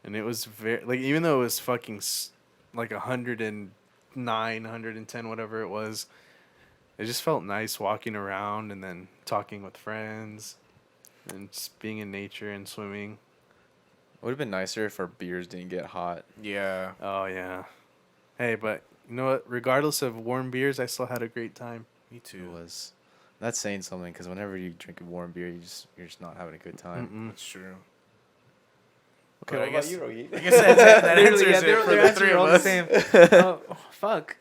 D: and it was very like even though it was fucking like 109, 110, whatever it was, it just felt nice walking around and then talking with friends and just being in nature and swimming.
E: would have been nicer if our beers didn't get hot.
C: Yeah.
D: Oh yeah. Hey, but you know what? Regardless of warm beers, I still had a great time.
C: Me
E: It
C: too.
E: was. That's saying something because whenever you drink a warm beer, you're just not having a good time.
D: Mm-mm.
C: That's true.
E: Okay,
C: But
E: what
C: I guess-
E: about you, Rohit?
C: I guess that answers
B: Literally, yeah,
C: it
B: their
C: for the
B: answers
C: three
B: are
C: of
B: all the
C: us.
B: same. Oh, fuck.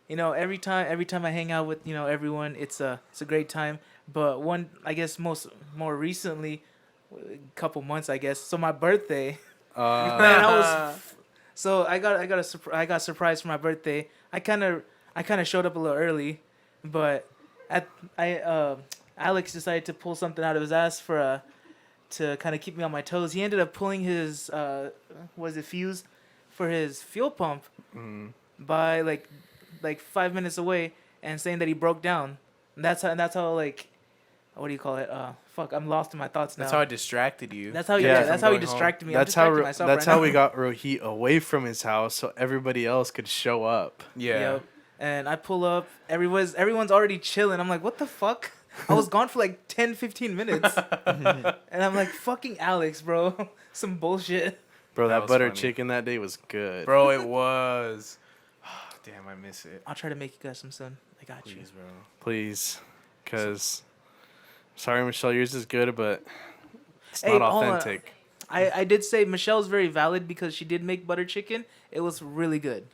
B: You know, every time I hang out with everyone, it's a great time. But I guess more recently, a couple months, I guess. So my birthday, man, so I got surprised for my birthday. I kind of showed up a little early, but Alex decided to pull something out of his ass to kind of keep me on my toes. He ended up pulling his fuse for his fuel pump by like 5 minutes away, and saying that he broke down. And that's how like, what do you call it? Fuck, I'm lost in my thoughts now.
C: That's how I distracted you.
B: That's how
D: Yeah,
B: that's
C: from
B: how he
C: going home.
B: distracted me.
D: That's
B: I'm
D: how
B: distracting myself
D: that's
B: right
D: how
B: now.
D: we got Rohit away from his house so everybody else could show up.
C: Yeah.
B: Yep. And I pull up. Everyone's already chilling. I'm like, what the fuck? I was gone for like 10, 15 minutes. And I'm like, fucking Alex, bro. Some bullshit.
D: Bro,
C: That
D: that
C: was
D: butter
C: funny.
D: chicken that day was good.
C: Bro, it was. Damn, I miss it.
B: I'll try to make you guys some soon. I got you.
C: Please, bro.
D: Please. Because, sorry, Michelle, yours is good, but it's
B: Hey,
D: not
B: hold on.
D: authentic.
B: I did say Michelle's very valid because she did make butter chicken. It was really good.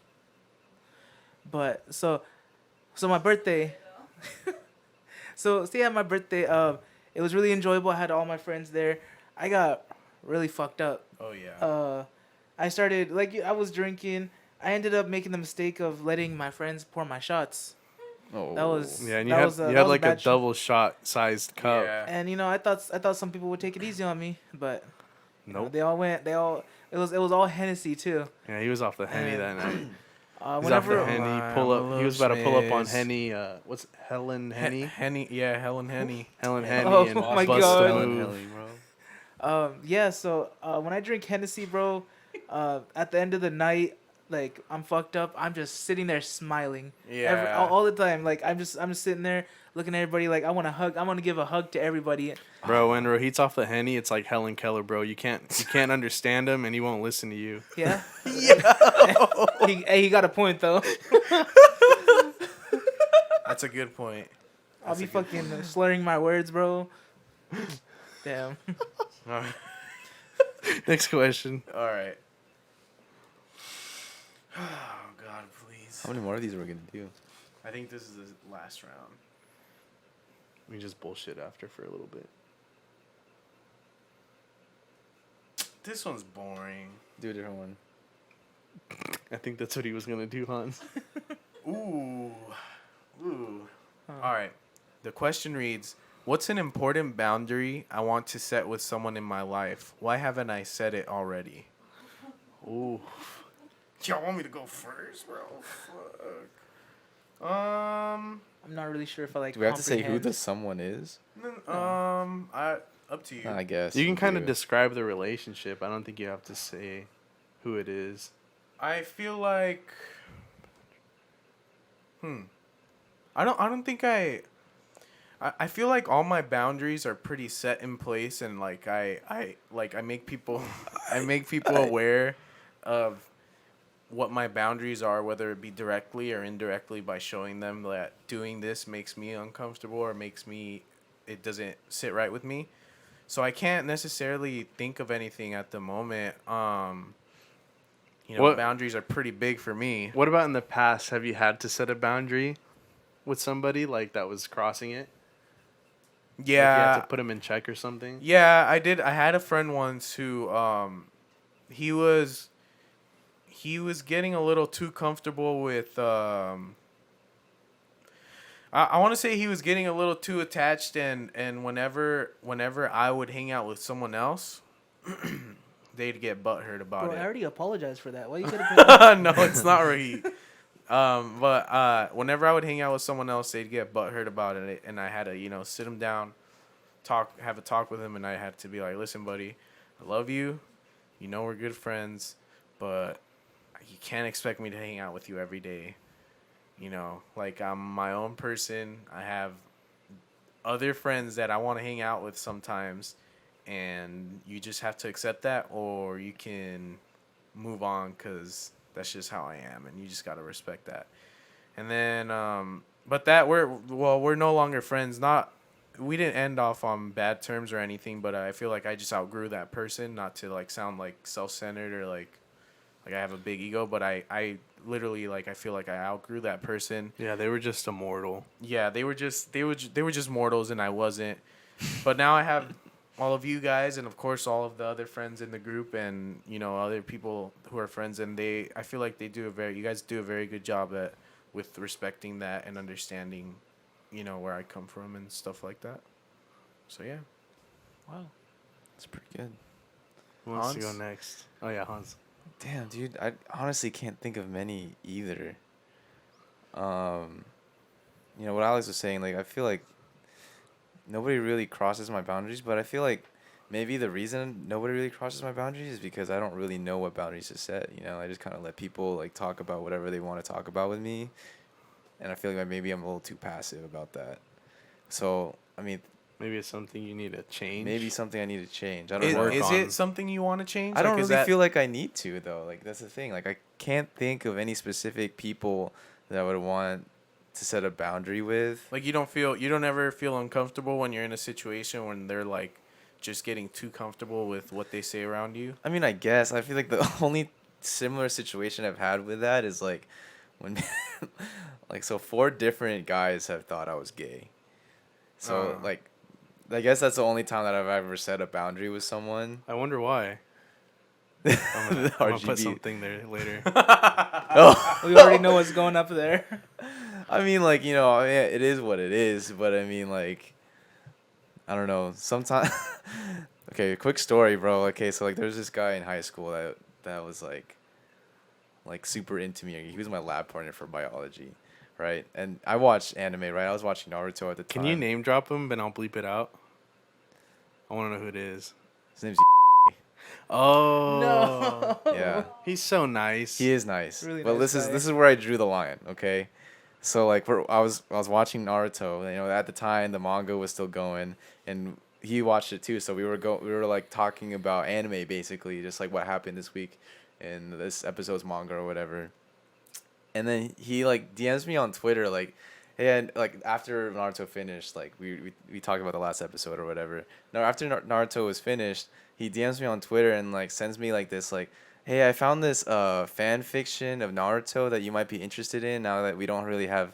B: But so my birthday. So yeah, my birthday. It was really enjoyable. I had all my friends there. I got really fucked up.
C: Oh, yeah.
B: I started I was drinking. I ended up making the mistake of letting my friends pour my shots.
E: Oh,
B: That was
D: Yeah, and
B: that was,
D: you
B: that
D: had
B: was
D: like a
B: bad shit.
D: double shot sized cup.
C: Yeah.
B: And I thought some people would take it easy on me, but
D: Nope.
B: they all went. It was all Hennessy too.
D: Yeah, he was off the Henny
B: And-
D: that night. He's off the
B: Whenever
D: Henny.
C: Pull
D: He was about to pull up on
C: Schmitz.
D: Henny. What's Helen Henny?
C: Henny. Yeah, Helen Henny.
D: Helen Henny
B: Oh
D: and
B: my
D: Bust
B: God.
D: a Move.
B: yeah, so when I drink Hennessy, bro, at the end of the night, like I'm fucked up. I'm just sitting there smiling.
C: Yeah.
B: All the time. Like I'm just sitting there looking at everybody. Like I want to hug. I want to give a hug to everybody.
D: Bro, when Rohit's off the Henny, it's like Helen Keller, bro. You can't understand him, and he won't listen to you.
B: Yeah. he got a point though.
C: That's a good point.
B: I'll be fucking slurring my words, bro. Damn.
C: All right.
D: Next question.
C: All right. Oh, God, please.
E: How many more of these are we gonna do?
C: I think this is the last round.
D: We just bullshit after for a little bit.
C: This one's boring.
E: Do a different one.
D: I think that's what he was gonna do, Hans.
C: Ooh. All right. The question reads, what's an important boundary I want to set with someone in my life? Why haven't I said it already?
D: Ooh.
C: Y'all want me to go first, bro? Fuck.
B: I'm not really sure if I like.
E: Do we have to say who
B: comprehend.
E: the someone is?
C: Up to you.
E: I guess.
D: You can kind of
E: do.
D: describe the relationship. I don't think you have to say who it is.
C: I feel like I don't think I feel like all my boundaries are pretty set in place, and like I make people aware of what my boundaries are, whether it be directly or indirectly, by showing them that doing this makes me uncomfortable or it doesn't sit right with me. So I can't necessarily think of anything at the moment.
D: What-
C: Boundaries are pretty big for me.
D: What about in the past? Have you had to set a boundary with somebody like that was crossing it? Like you had to put him in check or something?
C: Yeah, I did. I had a friend once who he was getting a little too comfortable with I want to say he was getting a little too attached, and whenever I would hang out with someone else, they'd get butthurt about
B: Bro, I
C: it.
B: already apologized for that. Why you gotta bring
C: No, it's not right. But whenever I would hang out with someone else, they'd get butthurt about it, and I had to, sit them down, have a talk with them, and I had to be like, listen, buddy, I love you, we're good friends, but you can't expect me to hang out with you every day. Like I'm my own person. I have other friends that I want to hang out with sometimes, and you just have to accept that, or you can move on because that's just how I am, and you just gotta respect that. And then, but that we're no longer friends. Not we didn't end off on bad terms or anything, but I feel like I just outgrew that person. Not to like sound like self-centered or like I have a big ego, but I literally like I feel like I outgrew that person.
D: Yeah, they were just immortal.
C: Yeah, they were just mortals, and I wasn't. But now I have all of you guys, and of course all of the other friends in the group, and other people who are friends, and I feel like you guys do a very good job with respecting that and understanding, where I come from and stuff like that. So yeah.
B: Wow.
E: It's pretty good.
D: Who wants to go
C: Hans?
D: next? Oh yeah, Hans.
E: Damn, dude, I honestly can't think of many either. What Alex was saying, like, I feel like nobody really crosses my boundaries, but I feel like maybe the reason nobody really crosses my boundaries is because I don't really know what boundaries to set. I just kind of let people like talk about whatever they want to talk about with me, and I feel like maybe I'm a little too passive about that. So I mean,
D: Maybe it's something you need to change.
E: maybe something I need to change. I don't know.
C: Is
D: on-
C: it something you want to change?
E: I don't
C: Like, is
E: really
C: that-
E: feel like I need to though. Like that's the thing. Like I can't think of any specific people that I would want to set a boundary with.
C: Like you don't ever feel uncomfortable when you're in a situation when they're like just getting too comfortable with what they say around you.
E: I mean, I guess I feel like the only similar situation I've had with that is like when like so 4 different guys have thought I was gay. So like I guess that's the only time that I've ever set a boundary with someone.
D: I wonder why.
E: The
D: I'm gonna put
E: RGB.
D: something there later.
E: Oh.
B: We already know what's going up there.
E: I mean, like, it is what it is, but I mean, like, I don't know. Sometimes, okay, quick story, bro. Okay, so like, there's this guy in high school that was like super into me. He was my lab partner for biology, right? And I watched anime, right? I was watching Naruto at the time.
D: Can you name drop him, but I'll bleep it out? I want to know who it is.
E: His name's
D: Oh.
B: No.
E: yeah.
D: He's so nice.
E: He is nice.
B: Really
E: but
B: nice
E: this
B: guy.
E: is where I drew the line, okay? So like I was watching Naruto, at the time the manga was still going and he watched it too. So we were like talking about anime basically, just like what happened this week in this episode's manga or whatever. And then he like DMs me on Twitter like, hey, and like after Naruto finished, like we talked about the last episode or whatever. No, after Naruto was finished, he DMs me on Twitter and like sends me like this like, hey, I found this fan fiction of Naruto that you might be interested in now that we don't really have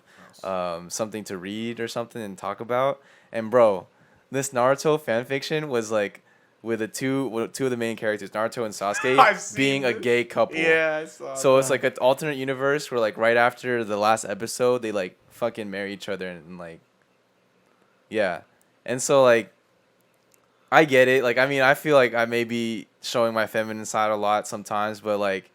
E: something to read or something and talk about. And bro, this Naruto fan fiction was like with two of the main characters, Naruto and
C: I've
E: Sasuke,
C: seen
E: being a
C: this.
E: gay couple.
C: Yeah, I saw.
E: So it's like an alternate universe where like right after the last episode they like fucking marry each other and like yeah. And so like I get it. Like I mean I feel like I may be showing my feminine side a lot sometimes, but like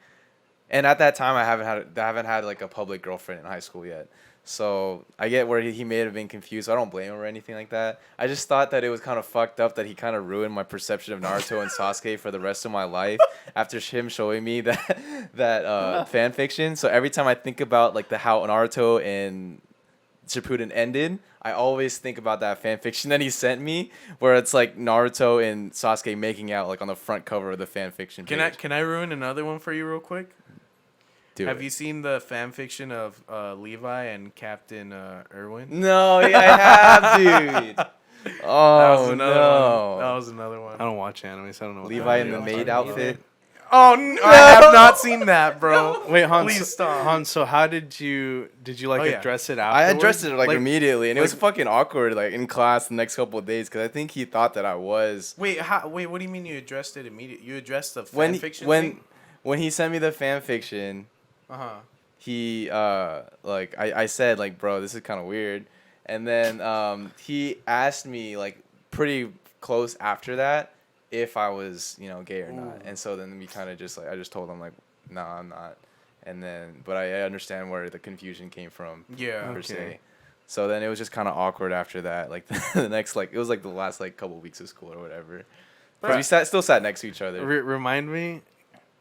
E: and at that time I haven't had like a public girlfriend in high school yet. So I get where he may have been confused. So I don't blame him or anything like that. I just thought that it was kind of fucked up that he kind of ruined my perception of Naruto and Sasuke for the rest of my life after him showing me that fan fiction. So every time I think about like how Naruto and Shippuden ended, I always think about that fan fiction that he sent me, where it's like Naruto and Sasuke making out like on the front cover of the fan fiction page.
C: Can I ruin another one for you real quick? Have
E: it.
C: you seen the fan fiction of Levi and Captain Irwin?
E: No, yeah, I have, dude. Oh
C: One. That
E: no.
C: was another one.
D: I don't watch anime, so I don't know. what
E: Levi
D: that
E: in the
D: is.
E: maid outfit.
C: Oh, I have not seen that, bro.
D: Wait, Hans.
C: Please stop.
D: Hans, so how did you like
C: Oh, yeah.
D: address it
E: I
D: afterwards?
E: addressed it like immediately, and it was fucking awkward like in class the next couple of days because I think he thought that I was.
C: Wait, what do you mean you addressed it immediately? You addressed the fan
E: When
C: fiction
E: when
C: thing?
E: when he sent me the fan fiction, he like I said like, bro, this is kind of weird, and then he asked me like pretty close after that if I was gay or not, and so then we kind of just like I just told him like, no, I'm not, and then but I understand where the confusion came from.
C: Yeah.
E: Per
D: Okay.
E: se. So then it was just kind of awkward after that. Like the next like it was like the last like couple weeks of school or whatever. But we still sat next to each other.
D: Remind me,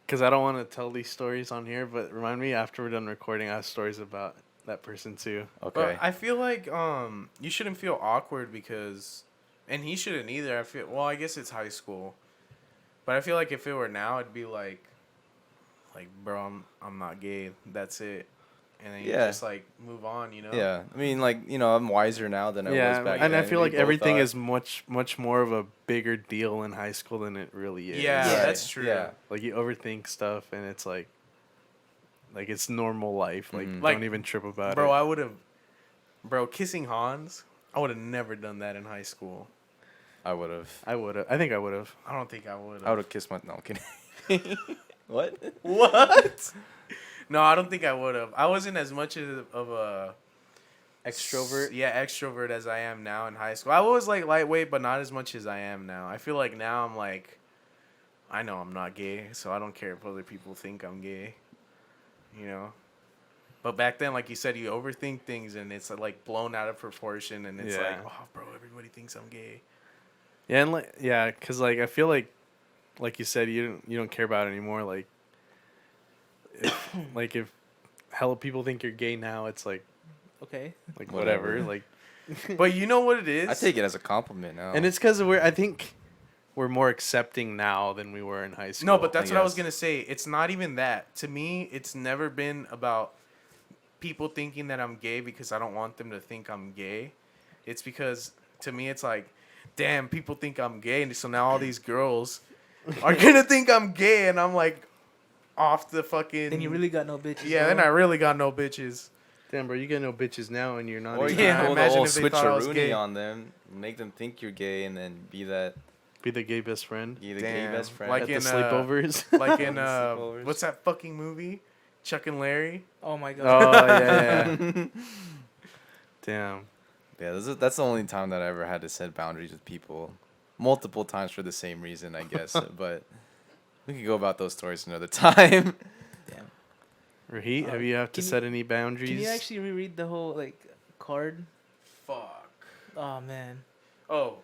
D: because I don't want to tell these stories on here, but remind me after we're done recording, I have stories about that person too.
E: Okay.
C: But I feel like you shouldn't feel awkward because And he shouldn't either. I feel. Well, I guess it's high school, but I feel like if it were now, it'd be like, bro, I'm not gay. That's it. And then you
E: Yeah.
C: just like move on, you know.
E: Yeah, I mean, like, I'm wiser now than I was back then.
D: and I feel
E: We
D: like
E: both
D: everything
E: are.
D: is much more of a bigger deal in high school than it really is.
C: Yeah,
E: Yeah.
C: that's true.
E: Yeah.
D: Like you overthink stuff, and it's like it's normal life. Like
E: Mhm.
C: Like,
D: don't even trip about
C: Bro,
D: it.
C: I would have. Bro, kissing Hans. I would have never done that in high school.
E: I would have.
D: I would have. I think I would have.
C: I don't think I would.
E: I would have kissed my. No, I'm kidding. What?
C: What? No, I don't think I would have. I wasn't as much of a
B: Extrovert.
C: Yeah, extrovert as I am now in high school. I was like lightweight, but not as much as I am now. I feel like now I'm like, I know I'm not gay, so I don't care if other people think I'm gay. You know. But back then, like you said, you overthink things and it's like blown out of proportion, and it's
D: Yeah.
C: like, oh, bro, everybody thinks I'm gay.
D: Yeah, and cause I feel like you said, you don't care about it anymore. Like, if hella people think you're gay now, it's like
B: Okay.
D: whatever.
E: Whatever.
D: Like,
C: But you know what it is?
E: I take it as a compliment now.
D: and it's because I think we're more accepting now than we were in high school.
C: No, but that's
E: I
C: what I was
E: guess.
C: gonna say. It's not even that. To me, it's never been about people thinking that I'm gay because I don't want them to think I'm gay. It's because to me, it's like, damn, people think I'm gay, and so now all these girls are gonna think I'm gay, and I'm like, off the fucking.
B: Then you really got no bitches.
C: Yeah, then I really got no bitches.
D: Damn, bro, you get no bitches now, and you're not.
E: or you
D: even-
C: Yeah,
E: can pull the
C: imagine
E: whole
C: if they thought I was gay.
E: switcheroonie on them, make them think you're gay, and then be the
D: be the gay best friend
E: gay
C: Damn.
E: best friend.
C: Like
D: at the
C: in,
D: sleepovers.
C: Like in
E: Sleepovers.
C: what's that fucking movie? Chuck and Larry.
B: Oh my god.
D: Oh yeah. Damn.
E: Yeah, that's the only time that I ever had to set boundaries with people. Multiple times for the same reason, I guess. But we could go about those stories another time.
B: Damn.
D: Rahit, have you have to
B: can you-
D: set any boundaries?
B: Can you actually reread the whole like card?
C: Fuck.
B: Oh man.
C: Oh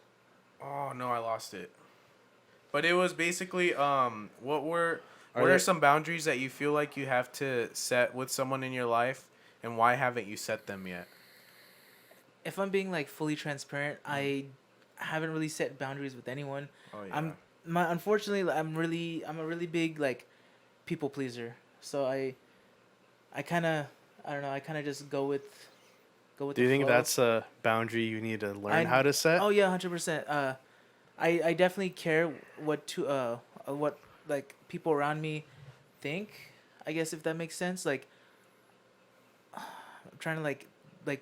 C: no, I lost it. But it was basically what
D: Are
C: are
D: there-
C: some boundaries that you feel like you have to set with someone in your life, and why haven't you set them yet?
B: If I'm being like fully transparent, I haven't really set boundaries with anyone.
C: Oh yeah.
B: Unfortunately, I'm a really big like people pleaser. So I kind of just go with
D: Do
B: the
D: you think
B: flow.
D: that's a boundary you need to learn
B: I-
D: how to set?
B: Oh yeah, 100%. I definitely care what like people around me think. I guess if that makes sense. Like I'm trying to like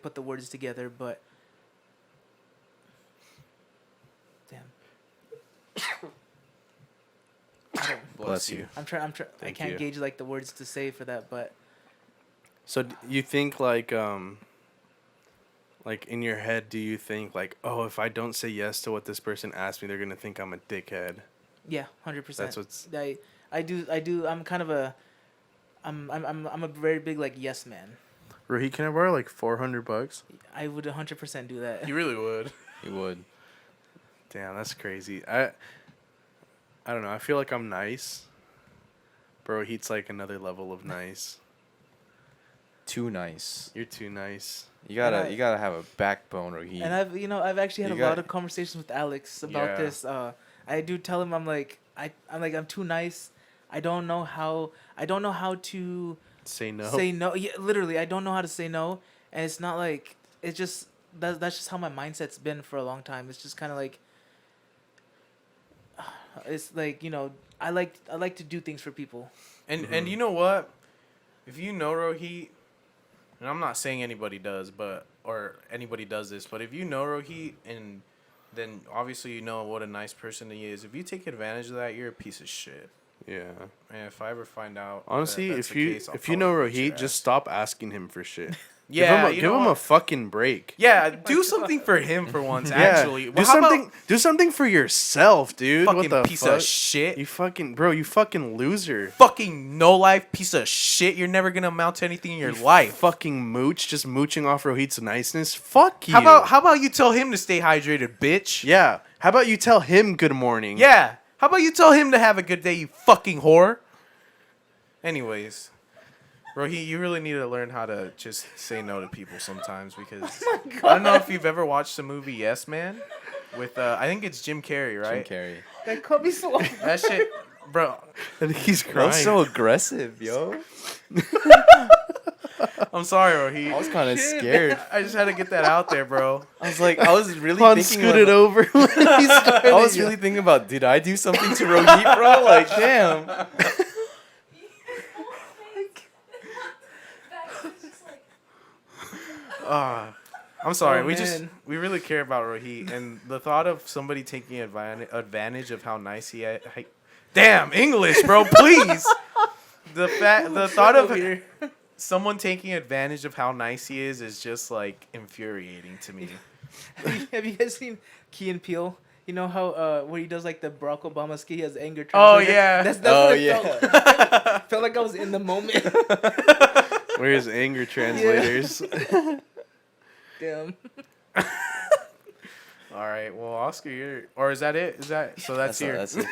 B: put the words together, but damn.
E: Bless you.
B: I'm trying. I
D: Thank
B: can't
D: you.
B: gauge like the words to say for that, but
D: So you think like in your head, do you think like, oh, if I don't say yes to what this person asked me, they're gonna think I'm a dickhead?
B: yeah, 100%.
D: That's what's.
B: I do. I'm kind of a. I'm a very big like yes man.
D: Rahit, can I borrow like $400?
B: I would 100% do that.
C: You really would.
E: You would.
D: Damn, that's crazy. I don't know. I feel like I'm nice. Bro, Heat's like another level of nice.
E: Too nice.
D: You're too nice.
E: You gotta
B: And I-
E: you gotta have a backbone, or he.
B: And I've actually had
E: You
B: a lot
E: got-
B: of conversations with Alex about
C: Yeah.
B: this. I do tell him I'm too nice. I don't know how to
D: Say no.
B: say no. Yeah, literally, I don't know how to say no, and it's not like it's just that's just how my mindset's been for a long time. It's just kind of like it's like I like to do things for people.
C: And you know what? If you know Rohit, and I'm not saying anybody does, or anybody does this, but if you know Rohit, and then obviously you know what a nice person he is. If you take advantage of that, you're a piece of shit.
D: Yeah.
C: And if I ever find out,
D: Honestly,
C: that that's
D: if
C: the
D: you
C: case, I'll
D: if you know
C: probably beat your
D: Rohit, just
C: ass.
D: stop asking him for shit.
C: Yeah, you
D: give
C: know
D: him a
C: what?
D: fucking break.
C: Yeah, do something for him for once.
D: Yeah,
C: Actually,
D: do
C: Well, how about
D: something. Do something for yourself, dude.
C: fucking
D: what the
C: piece
D: fuck?
C: of shit.
D: You fucking You fucking loser.
C: Fucking no life piece of shit. You're never gonna amount to anything in your life.
D: Fucking mooch, just mooching off Rohit's niceness. Fuck you.
C: How about you tell him to stay hydrated, bitch?
D: Yeah. How about you tell him good morning?
C: Yeah. How about you tell him to have a good day, you fucking whore? Anyways, Rohit, you really need to learn how to just say no to people sometimes because I don't know if you've ever watched the movie Yes Man. with I think it's Jim Carrey, right?
E: Jim Carrey.
B: That cut me so.
C: That shit, bro.
D: I think he's
E: That
D: crying.
E: was so aggressive, yo.
C: I'm sorry, Rohit.
E: I was kind of scared.
C: I just had to get that out there, bro.
E: I was really
D: Han
E: thinking
D: scooted
E: about,
D: over when he started.
E: I was really thinking about, did I do something to Rohit, bro? Like, damn.
C: I'm sorry.
B: Oh, man.
C: We really care about Rohit, and the thought of somebody taking advantage of how nice damn English, bro, please. The thought of
B: here.
C: someone taking advantage of how nice he is just like infuriating to me.
B: Have you guys seen Key and Peele? You know how where he does like the Barack Obama skit, he has anger
C: Oh,
B: translator?
C: yeah.
B: That's
E: Oh,
B: what it
E: yeah.
B: felt like I was in the moment.
D: Where's anger translators?
B: Damn.
C: All right, well, Oscar, or is that it? Is that so? That's here.
E: That's it.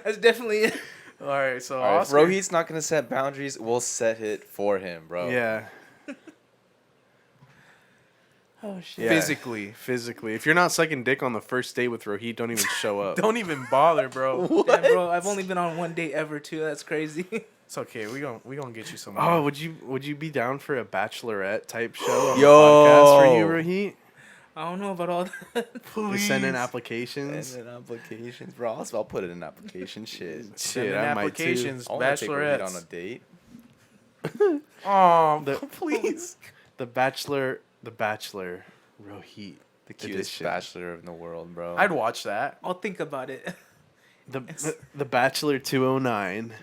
B: That's definitely it.
C: All right, so
E: All right, if
C: Oscar.
E: Rohit's not gonna set boundaries, we'll set it for him, bro.
D: Yeah.
B: Oh shit.
D: Yeah.
C: Physically,
D: If you're not sucking dick on the first date with Rohit, don't even show up.
C: don't even bother, bro.
B: Yeah, bro, I've only been on one date ever too. That's crazy.
C: It's okay. We gonna get you some.
D: Oh, would you be down for a bachelorette type show on
E: Yo.
D: the podcast for you, Rohit?
B: I don't know about all that.
D: You send in applications.
E: And then applications, bro. I'll put it in application. Shit.
C: Send in
D: I might too.
C: applications,
E: I want to take Rohit
C: bachelorettes.
E: on a date.
C: Oh,
D: The-
C: please.
D: The Bachelor, Rohit.
E: The cutest
D: edition.
E: bachelor in the world, bro.
C: I'd watch that.
B: I'll think about it.
D: The Bachelor 209.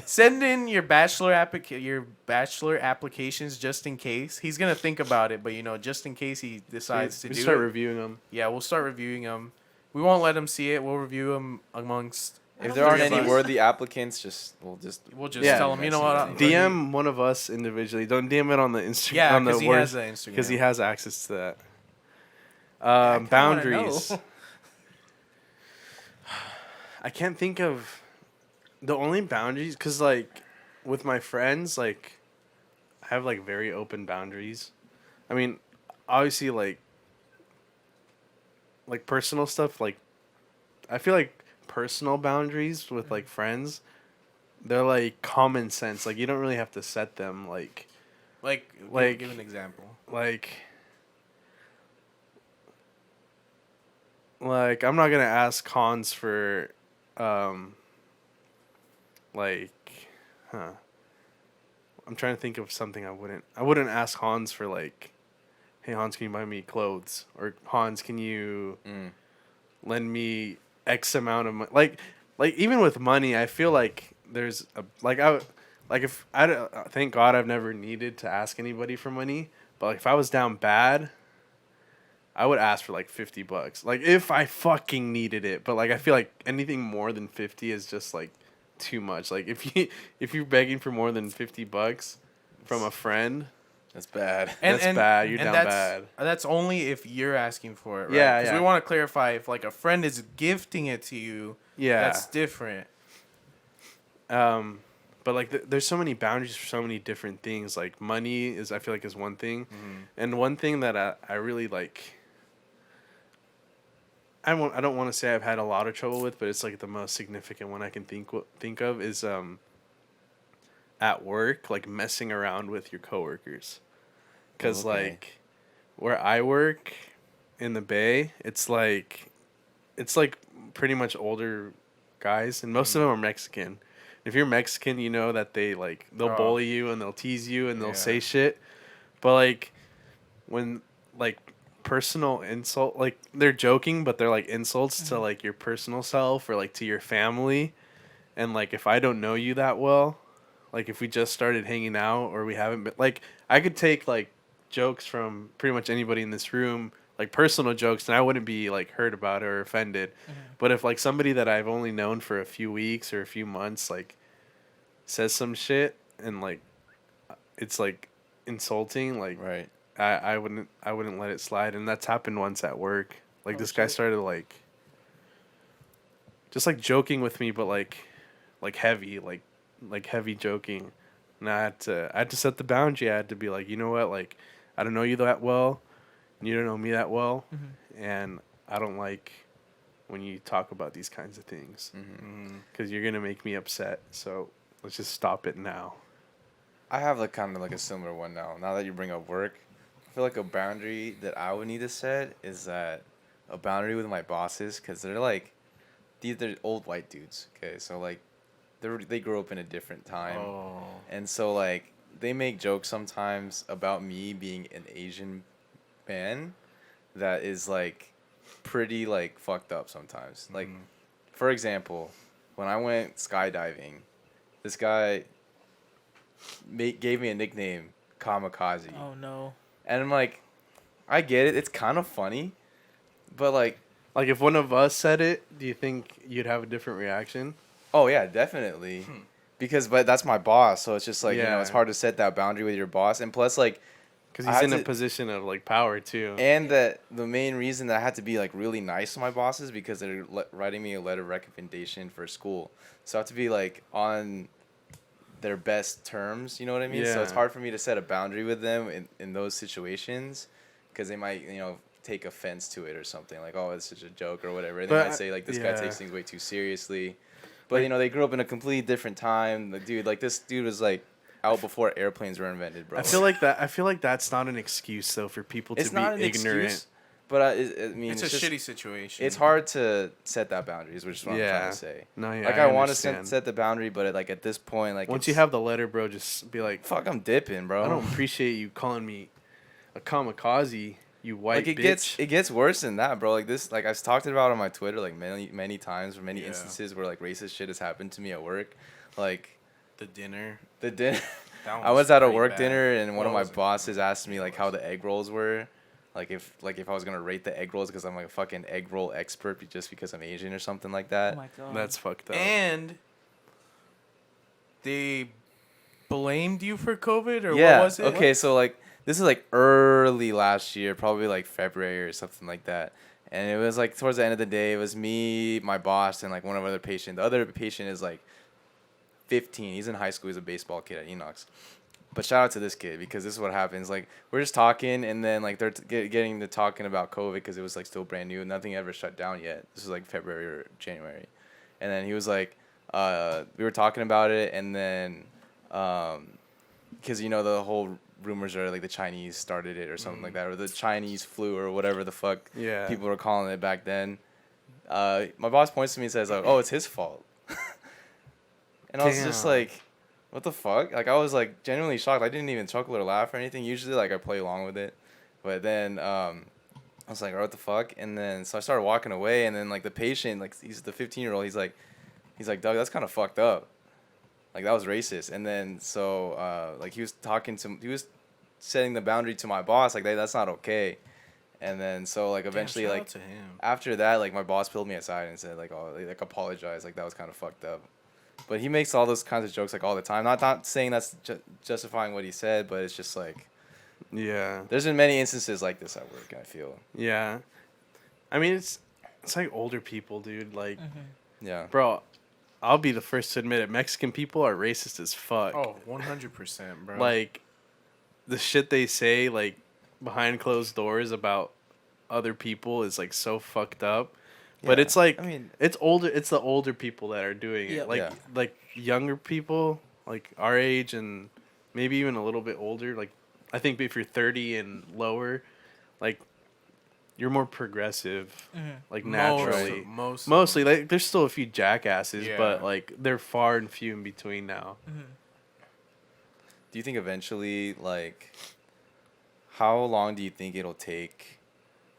C: Send in your bachelor applications just in case. He's gonna think about it, but just in case he decides to
D: we
C: do
D: start
C: it.
D: reviewing them.
C: Yeah, we'll start reviewing them. We won't let him see it. We'll review them amongst.
E: If there aren't
C: three of
E: any
C: us.
E: worthy applicants,
C: We'll just
D: Yeah.
C: tell him. You know what?
D: DM one of us individually. Don't DM it on the Instagram.
C: Yeah,
D: on the
C: because he has the Instagram.
D: because he has access to that.
B: I kinda wanna
D: Boundaries.
B: know.
D: I can't think of the only boundaries because like with my friends, like I have like very open boundaries. I mean, obviously like personal stuff. Like I feel like personal boundaries with like friends, they're like common sense. Like you don't really have to set them. Like
C: give an example.
D: like I'm not gonna ask Hans for I'm trying to think of something I wouldn't ask Hans for, like, hey Hans, can you buy me clothes? Or Hans, can you lend me X amount of money? Like even with money, I feel like there's thank God I've never needed to ask anybody for money, but like if I was down bad, I would ask for like $50. Like if I fucking needed it. But like I feel like anything more than 50 is just like too much. Like if you're begging for more than $50 from a friend,
E: That's bad.
D: that's bad. You're down
C: that's,
D: bad.
C: That's only if you're asking for it, right?
D: Yeah,
C: Because
D: yeah.
C: we want to clarify if like a friend is gifting it to you.
D: Yeah.
C: That's different.
D: But like there's so many boundaries for so many different things. Like money I feel like is one thing. And one thing that I really like, I don't want to say I've had a lot of trouble with, but it's like the most significant one I can think of is at work, like messing around with your coworkers. Cuz
E: Okay.
D: like where I work in the Bay, it's like pretty much older guys, and most of them are Mexican. If you're Mexican, you know that they'll bully you and they'll tease you and they'll say shit. But like when like personal insult, like they're joking, but they're like insults to like your personal self or like to your family. And like if I don't know you that well, like if we just started hanging out or we haven't been, like I could take like jokes from pretty much anybody in this room, like personal jokes, and I wouldn't be like hurt about it or offended. But if like somebody that I've only known for a few weeks or a few months like says some shit and like it's like insulting, like
E: Right.
D: I wouldn't let it slide. And that's happened once at work. Like this guy started like just like joking with me, but like heavy, like heavy joking. And I had to set the boundary. I had to be like, you know what, like I don't know you that well. You don't know me that well,
B: Mhm.
D: and I don't like when you talk about these kinds of things
E: Mm-hmm.
D: because you're gonna make me upset. So let's just stop it now.
E: I have like kind of like a similar one now. Now that you bring up work, I feel like a boundary that I would need to set is that a boundary with my bosses, because they're like these are old white dudes. Okay, so like they grew up in a different time,
C: Oh.
E: and so like they make jokes sometimes about me being an Asian man that is like pretty like fucked up sometimes. Like for example, when I went skydiving, this guy gave me a nickname, Kamikaze.
B: Oh no.
E: And I'm like, I get it. It's kind of funny, but like,
D: Like if one of us said it, do you think you'd have a different reaction?
E: oh yeah, definitely. Because but that's my boss, so it's just like,
D: Yeah.
E: it's hard to set that boundary with your boss. And plus like
D: Because
E: I
D: he's
E: had
D: in a
E: to-
D: position of like power too.
E: and that the main reason that I had to be like really nice to my bosses because they're writing me a letter of recommendation for school. So I have to be like on their best terms, you know what I mean? So it's
D: Yeah.
E: hard for me to set a boundary with them in those situations because they might, take offense to it or something like, oh, it's such a joke or whatever. And they
D: But
E: might say like this
D: yeah.
E: guy takes things way too seriously. But
D: Like-
E: they grew up in a completely different time. This dude was like out before airplanes were invented, bro.
D: I feel like that's not an excuse though for people
E: it's
D: to
E: not
D: be
E: an
D: ignorant.
E: excuse, but I mean
C: It's,
E: it's
C: a
E: just,
C: shitty situation.
E: it's hard to set that boundaries, which is what I'm
D: Yeah.
E: trying to say.
D: No, yeah,
E: Like
D: I
E: I want to
D: understand.
E: set the boundary, but like at this point, like
D: Once you
E: it's-
D: have the letter, bro, just be like,
E: fuck, I'm dipping, bro.
D: I don't appreciate you calling me a kamikaze, you white
E: like
D: bitch.
E: it gets worse than that, bro. Like this, like I've talked about on my Twitter like many times, or many
C: Yeah.
E: instances where like racist shit has happened to me at work. Like
C: the dinner.
E: the dinner,
C: That one
E: I was at a
C: pretty
E: work
C: bad.
E: dinner and one of
C: Well,
E: my
C: it wasn't-
E: bosses asked me like how the egg rolls were, like if I was gonna rate the egg rolls because I'm like a fucking egg roll expert just because I'm Asian or something like
B: Oh
E: that.
B: my god.
D: That's fucked up.
C: And they blamed you for COVID, or
E: Yeah.
C: what was it?
E: Okay, so like this is like early last year, probably like February or something like that. And it was like towards the end of the day, it was me, my boss, and like one of other patient. The other patient is like 15. He's in high school. He's a baseball kid at Enox. But shout out to this kid because this is what happens. Like we're just talking, and then like they're getting to talking about COVID because it was like still brand new. Nothing ever shut down yet. This is like February or January, and then he was like, we were talking about it, and then, because the whole rumors are like the Chinese started it or something like that, or the Chinese flu or whatever the fuck
D: Yeah.
E: people were calling it back then. My boss points to me and says like, "Oh, it's his fault," and I was just
D: Damn.
E: like, what the fuck? Like, I was like genuinely shocked. I didn't even chuckle or laugh or anything. Usually, like, I play along with it, but then I was like, what the fuck? And then so I started walking away, and then like the patient, like he's the 15-year-old, he's like, Doug, that's kind of fucked up. Like that was racist. And then so like he was setting the boundary to my boss, like that's not okay. And then so like eventually
C: Damn, shout
E: like
C: out to him.
E: after that, like my boss pulled me aside and said like, oh, like apologize, like that was kind of fucked up. But he makes all those kinds of jokes like all the time. Not saying that's justifying what he said, but it's just like
D: Yeah.
E: there's been many instances like this at work. I feel.
D: Yeah. I mean, it's like older people, dude. Like,
E: Yeah.
D: bro, I'll be the first to admit it. Mexican people are racist as fuck.
C: Oh, 100%, bro.
D: Like, the shit they say, like, behind closed doors about other people is, like, so fucked up. But
E: Yeah.
D: it's like,
E: I mean,
D: it's older. It's the older people that are doing it.
B: Yeah.
D: Like,
E: Yeah.
D: like younger people, like our age and maybe even a little bit older. Like, I think if you're 30 and lower, like, you're more progressive, like naturally. Mostly, like, there's still a few jackasses,
C: Yeah.
D: but like they're far and few in between now.
E: do you think eventually, like, how long do you think it'll take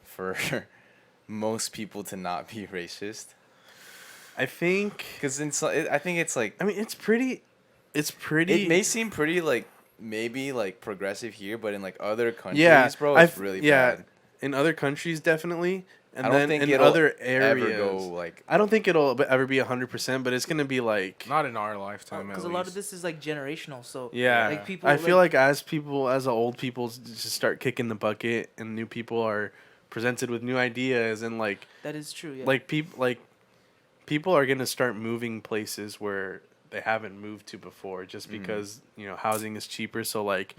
E: for most people to not be racist?
D: I think.
E: Because I think it's like
D: I mean, it's pretty. It's pretty.
E: it may seem pretty like maybe like progressive here, but in like other countries,
D: yeah,
E: bro, it's really bad.
D: In other countries, definitely, and
E: I don't
D: then
E: think
D: in
E: it'll
D: other areas,
E: ever go like
D: I don't think it'll ever be 100%, but it's gonna be like.
C: Not in our lifetime,
B: Because
C: at
B: a lot
C: least.
B: of this is like generational. So
D: Yeah,
B: like people.
D: I feel like as the old people just start kicking the bucket, and new people are presented with new ideas, and like
B: that is true. Yeah.
D: people are gonna start moving places where they haven't moved to before, just because housing is cheaper. So like,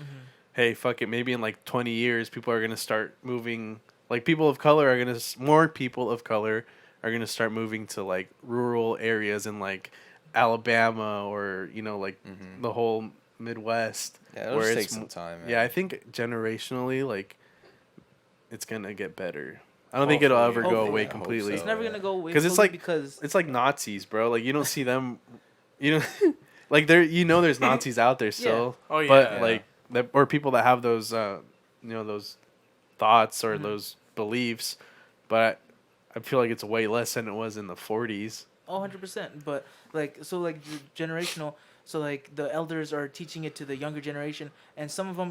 D: hey, fuck it, maybe in like 20 years, people are gonna start moving. Like people of color are gonna more people of color are gonna start moving to like rural areas in like Alabama or like the whole Midwest.
E: Yeah, it'll just take some time, man.
D: Yeah, I think generationally, like it's gonna get better. I don't think it'll ever go
B: Hopefully.
D: away
B: I hope
D: completely.
B: It's never gonna go away
D: Because it's
B: fully
D: like
B: because
D: it's like Nazis, bro. Like you don't see them, you know, like there there's Nazis out there still.
C: Oh, yeah.
D: But
E: Yeah.
D: like that or people that have those those thoughts or those beliefs, but I feel like it's way less than it was in the 40s.
B: 100%. But like so like generational. So like the elders are teaching it to the younger generation, and some of them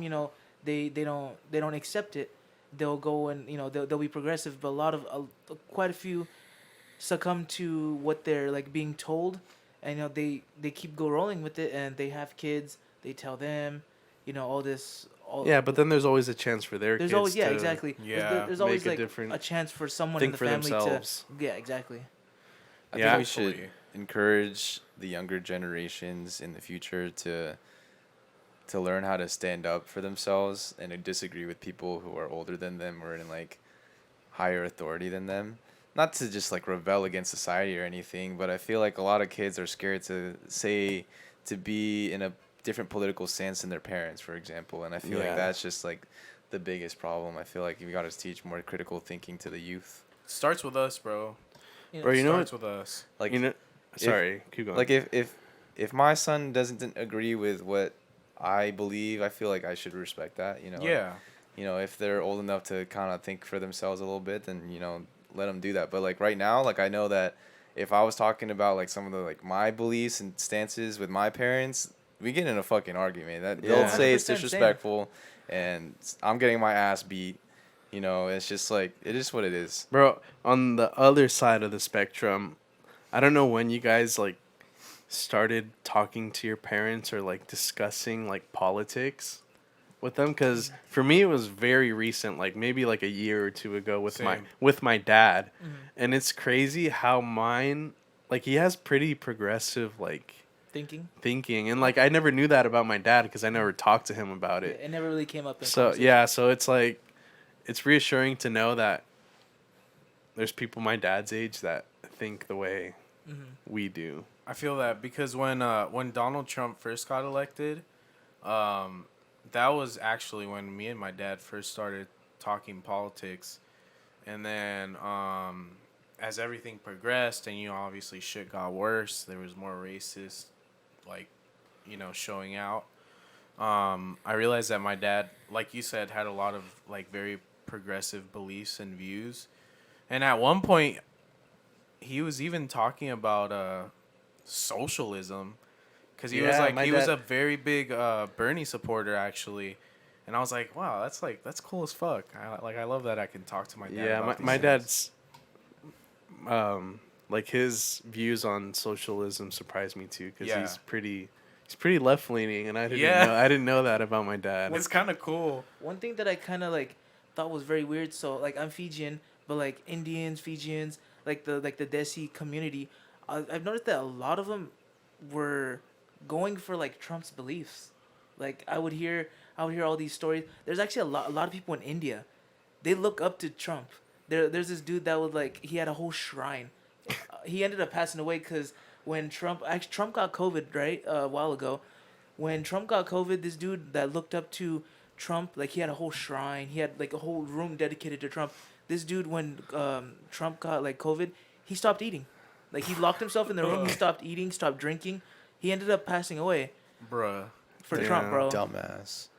B: they don't accept it. They'll go and they'll be progressive, but a lot of quite a few succumb to what they're like being told, and they keep go rolling with it, and they have kids. They tell them, all this.
D: Yeah, but then there's always a chance for their
B: there's
D: kids
B: always
D: to
B: exactly.
C: Yeah,
B: There's always
D: make a
B: like
D: different-
B: a chance for someone
D: think
B: in the
D: for
B: family
D: themselves.
B: to exactly.
E: I
D: Yeah,
E: think we should
C: absolutely.
E: encourage the younger generations in the future to learn how to stand up for themselves and to disagree with people who are older than them or in like higher authority than them. Not to just like rebel against society or anything, but I feel like a lot of kids are scared to be in a different political stance than their parents, for example. And I feel
D: Yeah.
E: like that's just like the biggest problem. I feel like we got to teach more critical thinking to the youth.
C: Starts with us, bro.
D: Bro, you know
C: Starts
D: what?
C: with us.
E: Like
D: Sorry, keep going.
E: like if my son doesn't agree with what I believe, I feel like I should respect that,
C: Yeah.
E: If they're old enough to kind of think for themselves a little bit, then let them do that. But like right now, like I know that if I was talking about like some of the like my beliefs and stances with my parents, we get in a fucking argument. That
D: Yeah.
E: they'll say it's
B: 100% same.
E: disrespectful, and I'm getting my ass beat. It's just like it is what it is.
D: Bro, on the other side of the spectrum, I don't know when you guys like started talking to your parents or like discussing like politics with them, because for me it was very recent, like maybe like a year or two ago with
C: Same.
D: my dad. And it's crazy how mine, like he has pretty progressive like
B: Thinking.
D: and like I never knew that about my dad because I never talked to him about it.
B: It never really came up in
D: So
B: conversation.
D: yeah, so it's like it's reassuring to know that there's people my dad's age that think the way we do.
C: I feel that because when Donald Trump first got elected, that was actually when me and my dad first started talking politics, and then as everything progressed and obviously shit got worse, there was more racist like showing out. I realized that my dad, like you said, had a lot of like very progressive beliefs and views, and at one point he was even talking about socialism, because he was
D: Yeah,
C: like
D: my
C: he was
D: dad-
C: a very big Bernie supporter actually, and I was like, wow, that's cool as fuck. I love that I can talk to my dad.
D: Yeah,
C: about
D: my
C: these
D: dad's
C: things.
D: like his views on socialism surprised me too, because
C: Yeah.
D: he's pretty left leaning, and I
C: Yeah.
D: didn't know that about my dad.
C: It's kind of cool.
B: One thing that I kind of like thought was very weird. So like I'm Fijian, but like Indians, Fijians, like the Desi community, I've noticed that a lot of them were going for like Trump's beliefs. Like I would hear all these stories. There's actually a lot of people in India, they look up to Trump. There's this dude that was like he had a whole shrine. He ended up passing away because when Trump got COVID right a while ago. When Trump got COVID, this dude that looked up to Trump, like he had a whole shrine. He had like a whole room dedicated to Trump. This dude, when Trump got like COVID, he stopped eating. Like he locked himself in the room. He stopped eating, stopped drinking. He ended up passing away
C: Bruh.
B: for
D: Damn.
B: Trump, bro.
E: Dumbass.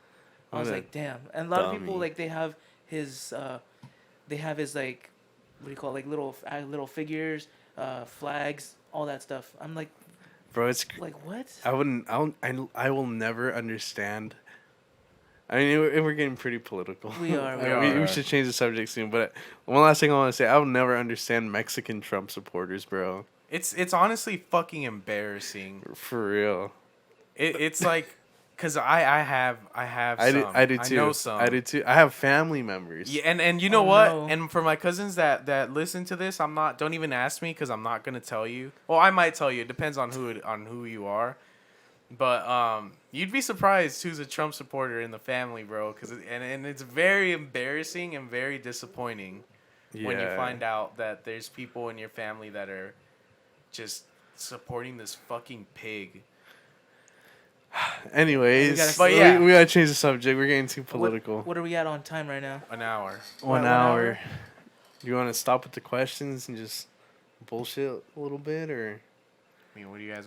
B: I was
D: What a
B: like, damn. And a lot of people
D: dummy.
B: like they have his like, what do you call it? Like little figures, flags, all that stuff. I'm like,
D: Bro, it's
B: what?
D: I will never understand. I mean, we're getting pretty political.
B: We are,
D: We should change the subject soon. But one last thing I want to say, I will never understand Mexican Trump supporters, bro.
C: It's honestly fucking embarrassing.
D: For real.
C: It's like, cause I have some.
D: I do too.
C: I know some.
D: I do too. I have family members.
C: Yeah, and you know
B: Oh,
C: what?
B: no.
C: And for my cousins that listen to this, don't even ask me because I'm not gonna tell you. Well, I might tell you. It depends on who you are. But you'd be surprised who's a Trump supporter in the family, bro. And it's very embarrassing and very disappointing when you find out that there's people in your family that are just supporting this fucking pig.
D: Anyways,
B: But
C: yeah.
D: we gotta change the subject. We're getting too political.
B: What are we at on time right now?
C: An hour.
D: 1
B: 1
D: hour.
B: hour?
D: You want to stop with the questions and just bullshit a little bit, or?
C: I mean, what do you guys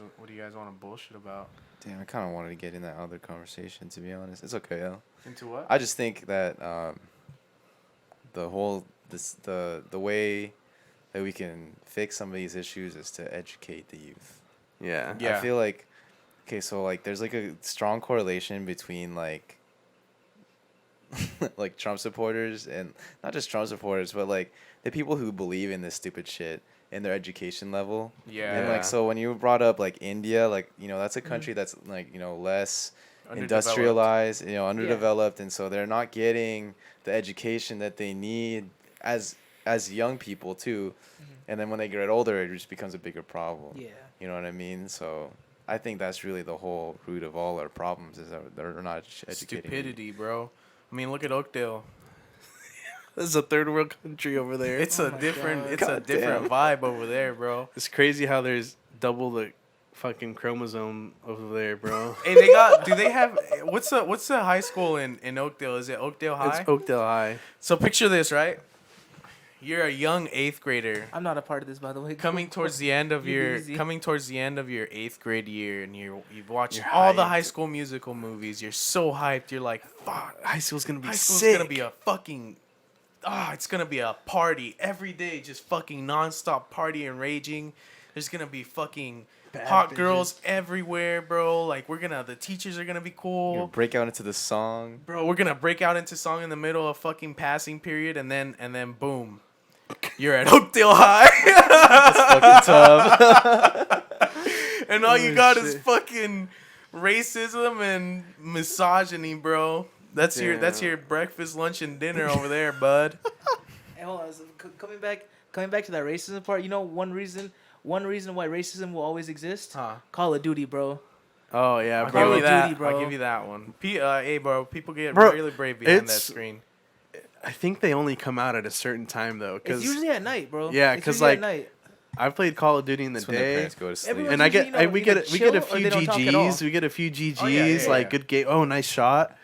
C: want to bullshit about?
E: Damn, I kind of wanted to get in that other conversation, to be honest. It's okay, though.
C: Into what?
E: I just think that the way that we can fix some of these issues is to educate the youth.
D: Yeah.
C: Yeah.
E: I feel like, okay, so like there's like a strong correlation between like like Trump supporters and not just Trump supporters, but like the people who believe in this stupid shit in their education level.
C: Yeah.
E: And
D: Yeah.
E: like so when you brought up like India, like that's a country that's like less industrialized, underdeveloped, and so they're not getting the education that they need as young people too. And then when they get older, it just becomes a bigger problem.
B: Yeah.
E: You know what I mean? So I think that's really the whole root of all our problems is that they're not educating.
C: Stupidity, bro. I mean, look at Oakdale.
D: This is a third world country over there.
C: It's
B: Oh
C: a
B: my
C: different,
B: God.
C: it's a
E: God
C: different
E: damn.
C: vibe over there, bro.
D: It's crazy how there's double the fucking chromosome over there, bro.
C: Hey, they got. Do they have? What's the high school in Oakdale? Is it Oakdale High?
D: It's Oakdale High.
C: So picture this, right? You're a young 8th grader
B: I'm not a part of this, by the way.
C: coming towards the end of
B: You
C: your
B: easy.
C: 8th grade year, and you've watched
D: You're
C: all the
D: hyped.
C: High School Musical movies. You're so hyped. You're like, fuck.
D: High school's gonna be
C: High school's
D: sick.
C: gonna be a fucking. It's gonna be a party every day, just fucking nonstop party and raging. There's gonna be fucking
D: Bad
C: hot
D: bitches.
C: girls everywhere, bro. Like the teachers are gonna be
E: You
C: cool.
E: break out into the song.
C: Bro, we're gonna break out into song in the middle of fucking passing period, and then boom, you're at Oakdale High,
E: Fucking tough.
C: and all you
D: Oh,
C: got is
D: shit.
C: fucking racism and misogyny, bro. That's
D: Damn.
C: your breakfast, lunch, and dinner over there, bud.
B: Hey, hold on. So, coming back to that racism part. You know, one reason why racism will always exist.
C: Huh.
B: Call of Duty, bro.
D: Oh yeah,
C: I'll
B: Call
C: give
B: of
C: you that.
B: Duty, bro.
C: I'll give you that one. Hey, bro, people get
D: Bro,
C: really brave behind that
D: it's-
C: screen.
D: I think they only come out at a certain time though,
B: It's
D: because
B: usually at night, bro.
D: Yeah,
B: It's
D: 'cause,
B: usually
D: like,
B: at night.
D: I played Call of Duty in the
E: That's when their
D: day,
E: parents go to sleep.
B: Everyone's
D: and I get
B: usually,
D: we
B: either
D: get we get a
B: chill or
D: few
B: they don't talk at all.
D: GGs. We get a few GGs,
C: Oh, yeah,
D: like
C: yeah.
D: good game. Oh, nice shot.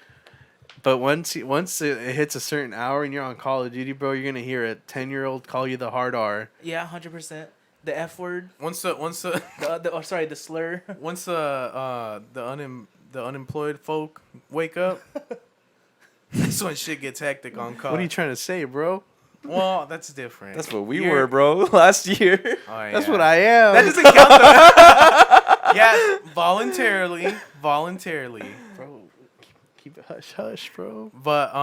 D: But once it hits a certain hour and you're on Call of Duty, bro, you're gonna hear a 10-year-old call you the hard R.
B: Yeah, 100%. The F word.
C: Once the
B: The slur.
C: once the unemployed folk wake up, that's when shit gets hectic on call.
D: What are you trying to say, bro?
C: Well, that's different.
E: That's what we
C: You're-
E: were, bro, last year.
C: Oh,
D: That's
C: yeah.
D: what I am.
C: That doesn't count though. Yeah, voluntarily.
D: Bro, keep it hush hush, bro.
C: But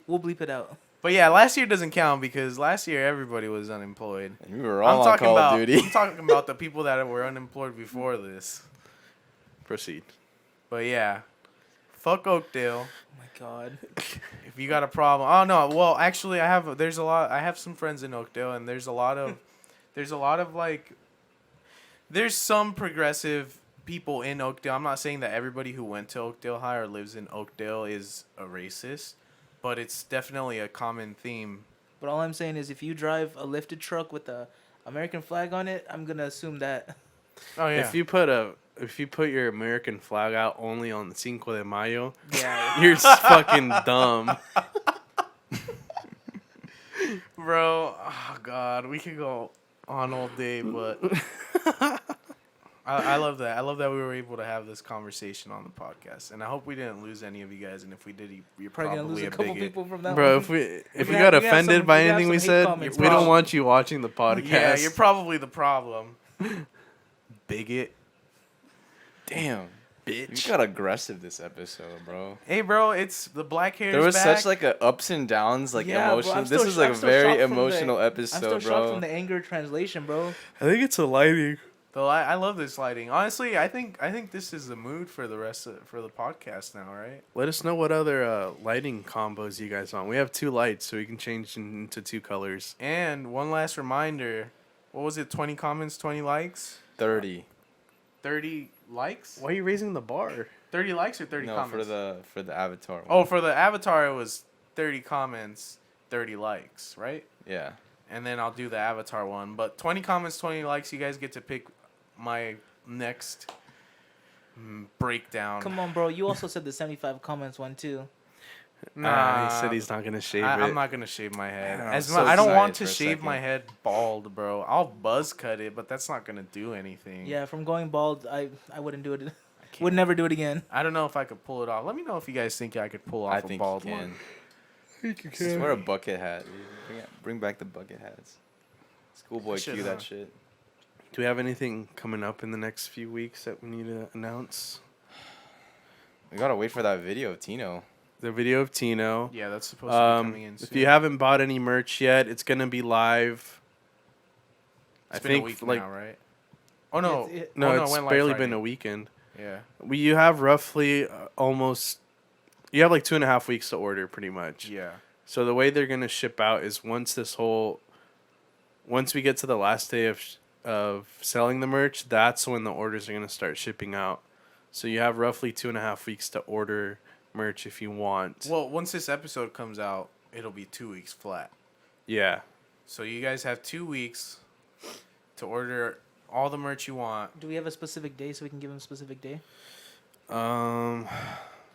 B: We'll bleep it out.
C: but yeah, last year doesn't count because last year everybody was unemployed.
E: And we were all on Call
C: about
E: of Duty.
C: I'm talking about the people that were unemployed before this.
D: Proceed.
C: But yeah, fuck Oakdale.
B: Oh my god.
C: If you got a problem, oh no. Well, actually, I have some friends in Oakdale, and there's a lot of like, there's some progressive people in Oakdale. I'm not saying that everybody who went to Oakdale High or lives in Oakdale is a racist, but it's definitely a common theme.
B: But all I'm saying is, if you drive a lifted truck with a American flag on it, I'm gonna assume that.
C: Oh yeah.
D: If you put your American flag out only on Cinco de Mayo,
B: Yeah.
D: you're fucking dumb.
C: Bro, oh god, we could go on all day, but I love that. I love that we were able to have this conversation on the podcast, and I hope we didn't lose any of you guys. And if we did, you're
B: Probably gonna lose
C: probably
B: a
C: a
B: couple
C: bigot.
B: people from that.
D: Bro,
B: one.
D: if we
B: We
D: got
B: have
D: offended
B: some-
D: by
B: we have
D: anything we
B: some hate
D: said,
B: comments,
D: we don't
C: bro.
D: want you watching the podcast.
C: Yeah, you're probably the problem. Bigot.
E: Damn. You
D: bitch.
E: got aggressive this episode, bro.
C: Hey, bro, it's the black hair.
E: There was
C: back.
E: such like a ups and downs, like
B: Yeah, bro,
E: emotion.
B: I'm
E: This
B: still
E: is
B: sh-
E: like
B: I'm
E: a
B: still
E: very
B: shocked from the-
E: emotional
B: I'm
E: episode,
B: still shocked
E: bro.
B: from the anger translation, bro.
D: I think it's a lighting.
C: Though I love this lighting. Honestly, I think this is the mood for the for the podcast now, right?
D: Let us know what other lighting combos you guys want. We have 2 lights, so we can change into 2 colors.
C: And one last reminder, what was it? 20 comments, 20 likes.
E: 30.
C: 30 likes.
D: Why are you raising the bar?
C: 30 likes or 30
E: No,
C: comments?
E: for the avatar. One.
C: Oh, for the avatar it was 30 comments, 30 likes, right?
E: Yeah.
C: And then I'll do the avatar one. But 20 comments, 20 likes. You guys get to pick my next breakdown.
B: Come on, bro. You also said the 75 comments one too.
C: Nah,
D: he said he's not gonna shave it.
C: I'm not gonna shave my head.
E: Yeah,
C: As
E: I'm so
C: I don't want
E: excited
C: to
E: for a
C: shave my
E: second.
C: head bald, bro. I'll buzz cut it, but that's not gonna do anything.
B: Yeah, from going bald, I wouldn't do it.
C: can't.
B: Would never do it again.
C: I don't know if I could pull it off. Let me know if you guys think I could pull off
E: I
C: a
E: think
C: bald
E: you can.
C: one.
E: Just wear a bucket hat. Dude. Bring back the bucket hats. Schoolboy
C: Shit,
E: Q
C: huh?
E: that shit.
D: Do we have anything coming up in the next few weeks that we need to announce?
E: We gotta wait for that video of Tino.
D: The video of Tino.
C: Yeah, that's supposed to be coming in soon.
D: If you haven't bought any merch yet, it's gonna be live.
C: It's been a week now, right? Oh no,
B: It's-
D: No,
C: Oh, no, it
D: it's
C: went live
D: barely
C: Friday.
D: been a weekend.
C: Yeah.
D: You have roughly almost. You have like 2.5 weeks to order, pretty much.
C: Yeah.
D: So the way they're gonna ship out is once we get to the last day of selling the merch, that's when the orders are gonna start shipping out. So you have roughly 2.5 weeks to order merch if you want.
C: Well, once this episode comes out, it'll be 2 weeks flat.
D: Yeah.
C: So you guys have 2 weeks to order all the merch you want.
B: Do we have a specific day so we can give them a specific day?
D: Um,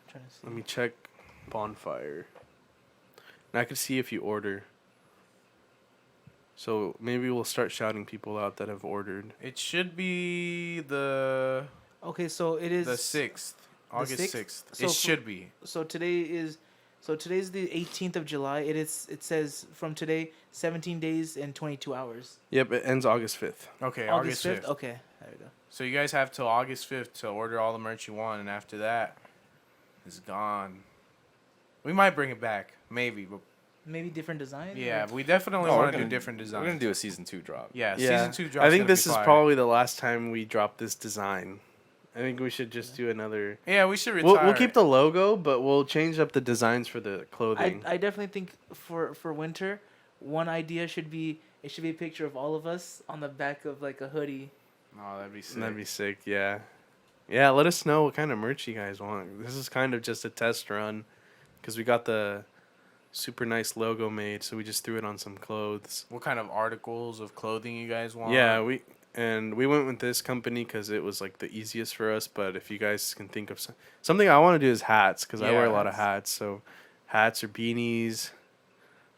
B: trying to see.
D: let me check Bonfire. And I can see if you order. So maybe we'll start shouting people out that have ordered.
C: It should be the
B: Okay, so it is
C: 6th, August
B: 6th?
C: 6th.
B: So
C: It
B: for-
C: should be.
B: So today's the 18th of July. It says from today 17 days and 22 hours.
D: Yep, it ends August 5th.
C: Okay,
B: August
C: August 5th.
B: Okay, there we go.
C: So you guys have till August 5th to order all the merch you want, and after that, it's gone. We might bring it back, maybe, but
B: Maybe different design.
C: yeah,
B: or-
C: we definitely
E: Oh, we're
C: want to do
E: gonna-
C: different designs.
E: We're gonna do a season 2 drop.
C: Yeah,
D: Yeah.
C: season 2 drops.
D: I think
C: gonna
D: this
C: be
D: is
C: fire.
D: probably the last time we drop this design. I think we should just do another.
C: Yeah, we should retire.
D: We'll keep the logo, but we'll change up the designs for the clothing.
B: I definitely think for winter, one idea should be it should be a picture of all of us on the back of like a hoodie.
C: Oh, that'd be sick.
D: That'd be sick. Yeah. Yeah. Let us know what kind of merch you guys want. This is kind of just a test run, because we got the super nice logo made, so we just threw it on some clothes.
C: What kind of articles of clothing you guys want?
D: Yeah, we went with this company because it was like the easiest for us. But if you guys can think of something, I want to do is hats, because I wear a lot of hats. So hats or beanies,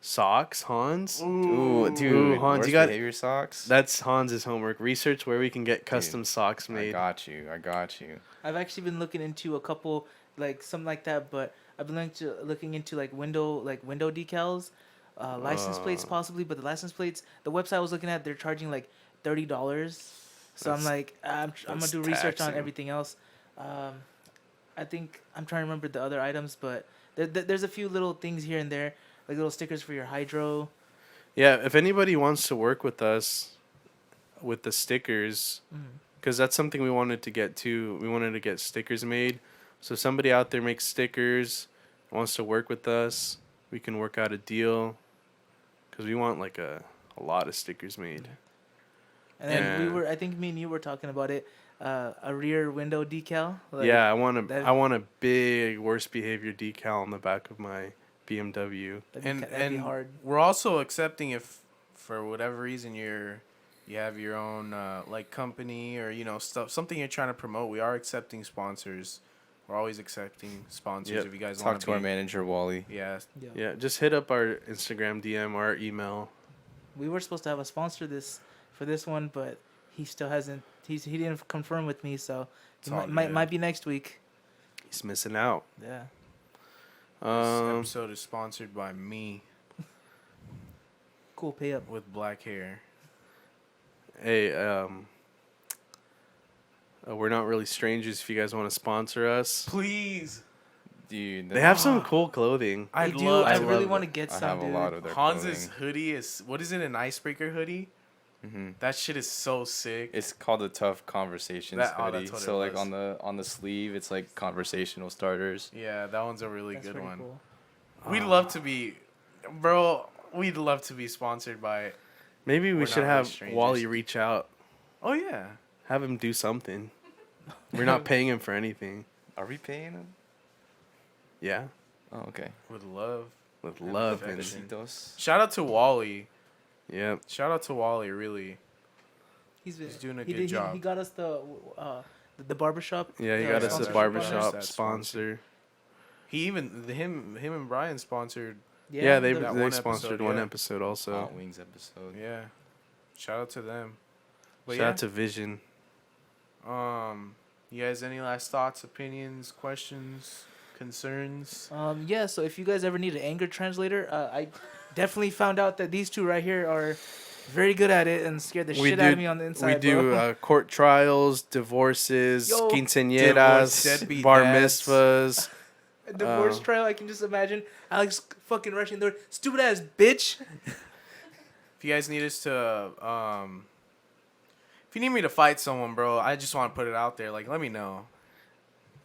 D: socks. Hans,
E: Ooh, dude.
D: Ooh, Hans,
E: worst
D: you got-
E: behavior socks.
D: that's Hans's homework. Research where we can get custom socks
E: I
D: made.
E: got you. I got you.
B: I've actually been looking into a couple like something like that, but I've been looking into like window decals, license plates possibly. But the license plates, the website I was looking at, they're charging like $30. So I'm
D: That's-
B: like, I'm gonna
D: that's
B: do research on
D: taxing.
B: everything else. I think I'm trying to remember the other items, but there's a few little things here and there, like little stickers for your hydro.
D: Yeah, if anybody wants to work with us with the stickers, because that's something we wanted to get too. We wanted to get stickers made. So if somebody out there makes stickers, wants to work with us, we can work out a deal. Because we want like a lot of stickers made.
B: And then
D: Yeah.
B: I think me and you were talking about it, a rear window decal. Like,
D: Yeah, I want
B: that-
D: a big worst behavior decal on the back of my BMW.
B: that'd be hard.
C: we're also accepting if for whatever reason you have your own like company or something you're trying to promote. We are accepting sponsors. We're always accepting sponsors
D: Yep.
C: if you guys
E: Talk
C: want
E: to our manager Wally.
C: Yeah,
D: Yeah, just hit up our Instagram DM or our email.
B: We were supposed to have a sponsor for this one, but he still hasn't. He didn't confirm with me, so
C: It's
B: it
C: all
B: might
C: good.
B: be next week.
D: He's missing out.
B: Yeah.
C: This episode is sponsored by me
B: Cool. Pay up.
C: with black hair.
D: Hey, we're not really strangers. If you guys want to sponsor us,
C: Please,
E: Dude,
D: they have some cool clothing.
B: I
C: I'd
B: do.
C: love.
B: I
C: to-
B: really
E: love
B: want to
E: it.
B: get
E: I
B: some,
E: have
B: dude.
E: a lot of their
C: Hans's
E: clothing.
C: hoodie is what is it? An icebreaker hoodie?
E: Mhm.
C: That shit is so sick.
E: It's called the Tough Conversations
C: That- oh,
E: hoodie.
C: that's what it
E: So like
C: was.
E: on the sleeve, it's like conversational starters.
C: Yeah, that one's a really
B: That's
C: good
B: pretty
C: one.
B: cool.
C: We'd love to be, bro. We'd love to be sponsored by.
D: Maybe we
C: We're
D: should
C: not really
D: have
C: strangers.
D: Wally reach out,
C: Oh yeah,
D: have him do something. We're not paying him for anything.
E: Are we paying him?
D: Yeah,
E: Oh, okay.
C: With love.
D: with love and
C: affection.
E: Besitos.
C: Shout out to Wally.
D: yep.
C: Shout out to Wally, really.
B: He's
C: doing a
B: he
C: good
B: did-
C: job.
B: He got us the barbershop.
D: Yeah, he
B: the
D: got us the
C: sponsorship.
D: barbershop
C: That
D: sponsor.
C: He even him and Brian sponsored.
D: Yeah, they
C: that
D: they
C: one
D: sponsored
C: episode,
D: one
C: yeah.
D: episode also.
E: Hot Wings episode.
C: Yeah. Shout out to them. But
D: Shout out to Vision.
C: you guys any last thoughts, opinions, questions, concerns?
B: Yeah, so if you guys ever need an anger translator, I definitely found out that these two right here are very good at it and scared the shit out of me on the inside.
D: We do
B: bro.
D: court trials, divorces,
B: Yo,
D: quinceañeras,
C: deadbeat
D: bar
C: dads.
D: mitzvahs.
B: A divorce trial. I can just imagine Alex fucking rushing the door. Stupid ass bitch.
C: If you guys need us to if you need me to fight someone, bro, I just want to put it out there. Like, let me know.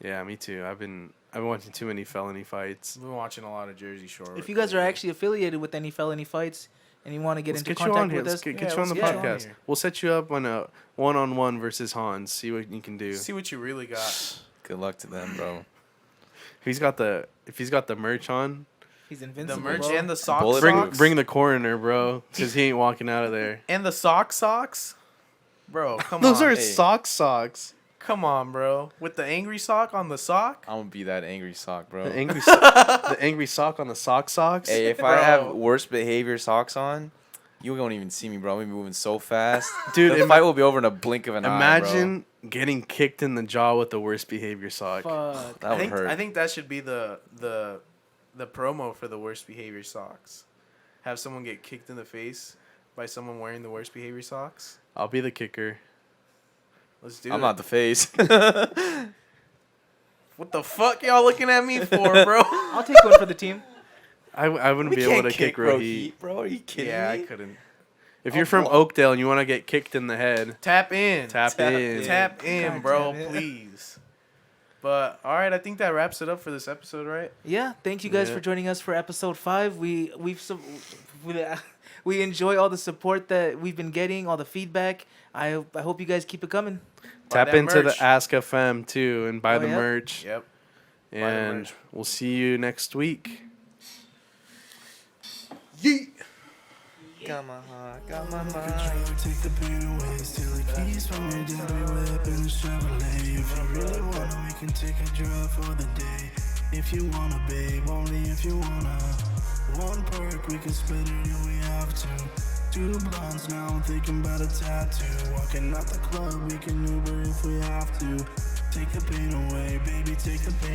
D: Yeah, me too. I've been watching too many felony fights.
C: I've been watching a lot of Jersey Shore.
B: If you guys are actually affiliated with any felony fights and you want to get
D: Let's
B: into
D: get you on
B: contact
D: here.
B: with
D: Let's
B: us,
D: get
C: Yeah,
D: you on the
C: let's get you on
D: podcast.
C: here.
D: We'll set you up on a one-on-one versus Hans. See what you can do.
C: see what you really got.
E: Good luck to them, bro.
D: If he's got the merch on,
B: he's
C: The
B: invincible.
C: merch
B: bro.
C: and the socks.
E: Bullet
D: bring the coroner, bro, because he ain't walking out of there.
C: and the socks. Bro, come
D: Those
C: on.
D: are
E: Hey.
D: socks.
C: Come on, bro. With the angry sock on the sock?
E: I'm gonna be that angry sock, bro.
D: The angry sock on the socks.
E: Hey, if
C: Bro.
E: I have worst behavior socks on, you won't even see me, bro. I'm gonna be moving so fast.
D: Dude,
E: the fight will be over in a blink of an eye,
D: imagine getting kicked in the jaw with the worst behavior sock.
B: Fuck.
E: bro. That would hurt.
C: I think that should be the promo for the worst behavior socks. Have someone get kicked in the face by someone wearing the worst behavior socks.
D: I'll be the kicker.
C: Let's do it.
E: I'm not the face.
C: What the fuck y'all looking at me for, bro?
B: I'll take one for the team.
D: I wouldn't be able to kick Rohit.
E: bro. Are you kidding
C: Yeah, I
E: me?
C: couldn't.
D: If you're from Oakdale and you want to get kicked in the head,
C: Tap in.
D: tap in.
C: Tap in,
B: God
C: bro,
B: damn it.
C: please. But all right, I think that wraps it up for this episode, right?
B: Yeah, thank you guys
D: Yeah.
B: for joining us for episode 5. We enjoy all the support that we've been getting, all the feedback. I hope you guys keep it coming.
C: Buy
D: Tap
C: that
D: into
C: merch.
D: the Ask FM too and buy
B: Oh,
D: the
B: yep.
D: merch.
C: Yep. the
D: And
C: merch.
D: we'll see you next week.
C: Yeet.
E: Got my heart, got my mind.
A: Take the pain away, steal the keys from your deadly weapon, Chevrolet. If you really wanna, we can take a drive for the day. If you wanna, babe, only if you wanna. One perk, we can split it if we have to. 2 blondes, now I'm thinking about a tattoo. Walking out the club, we can Uber if we have to. Take the pain away, baby, take the pain.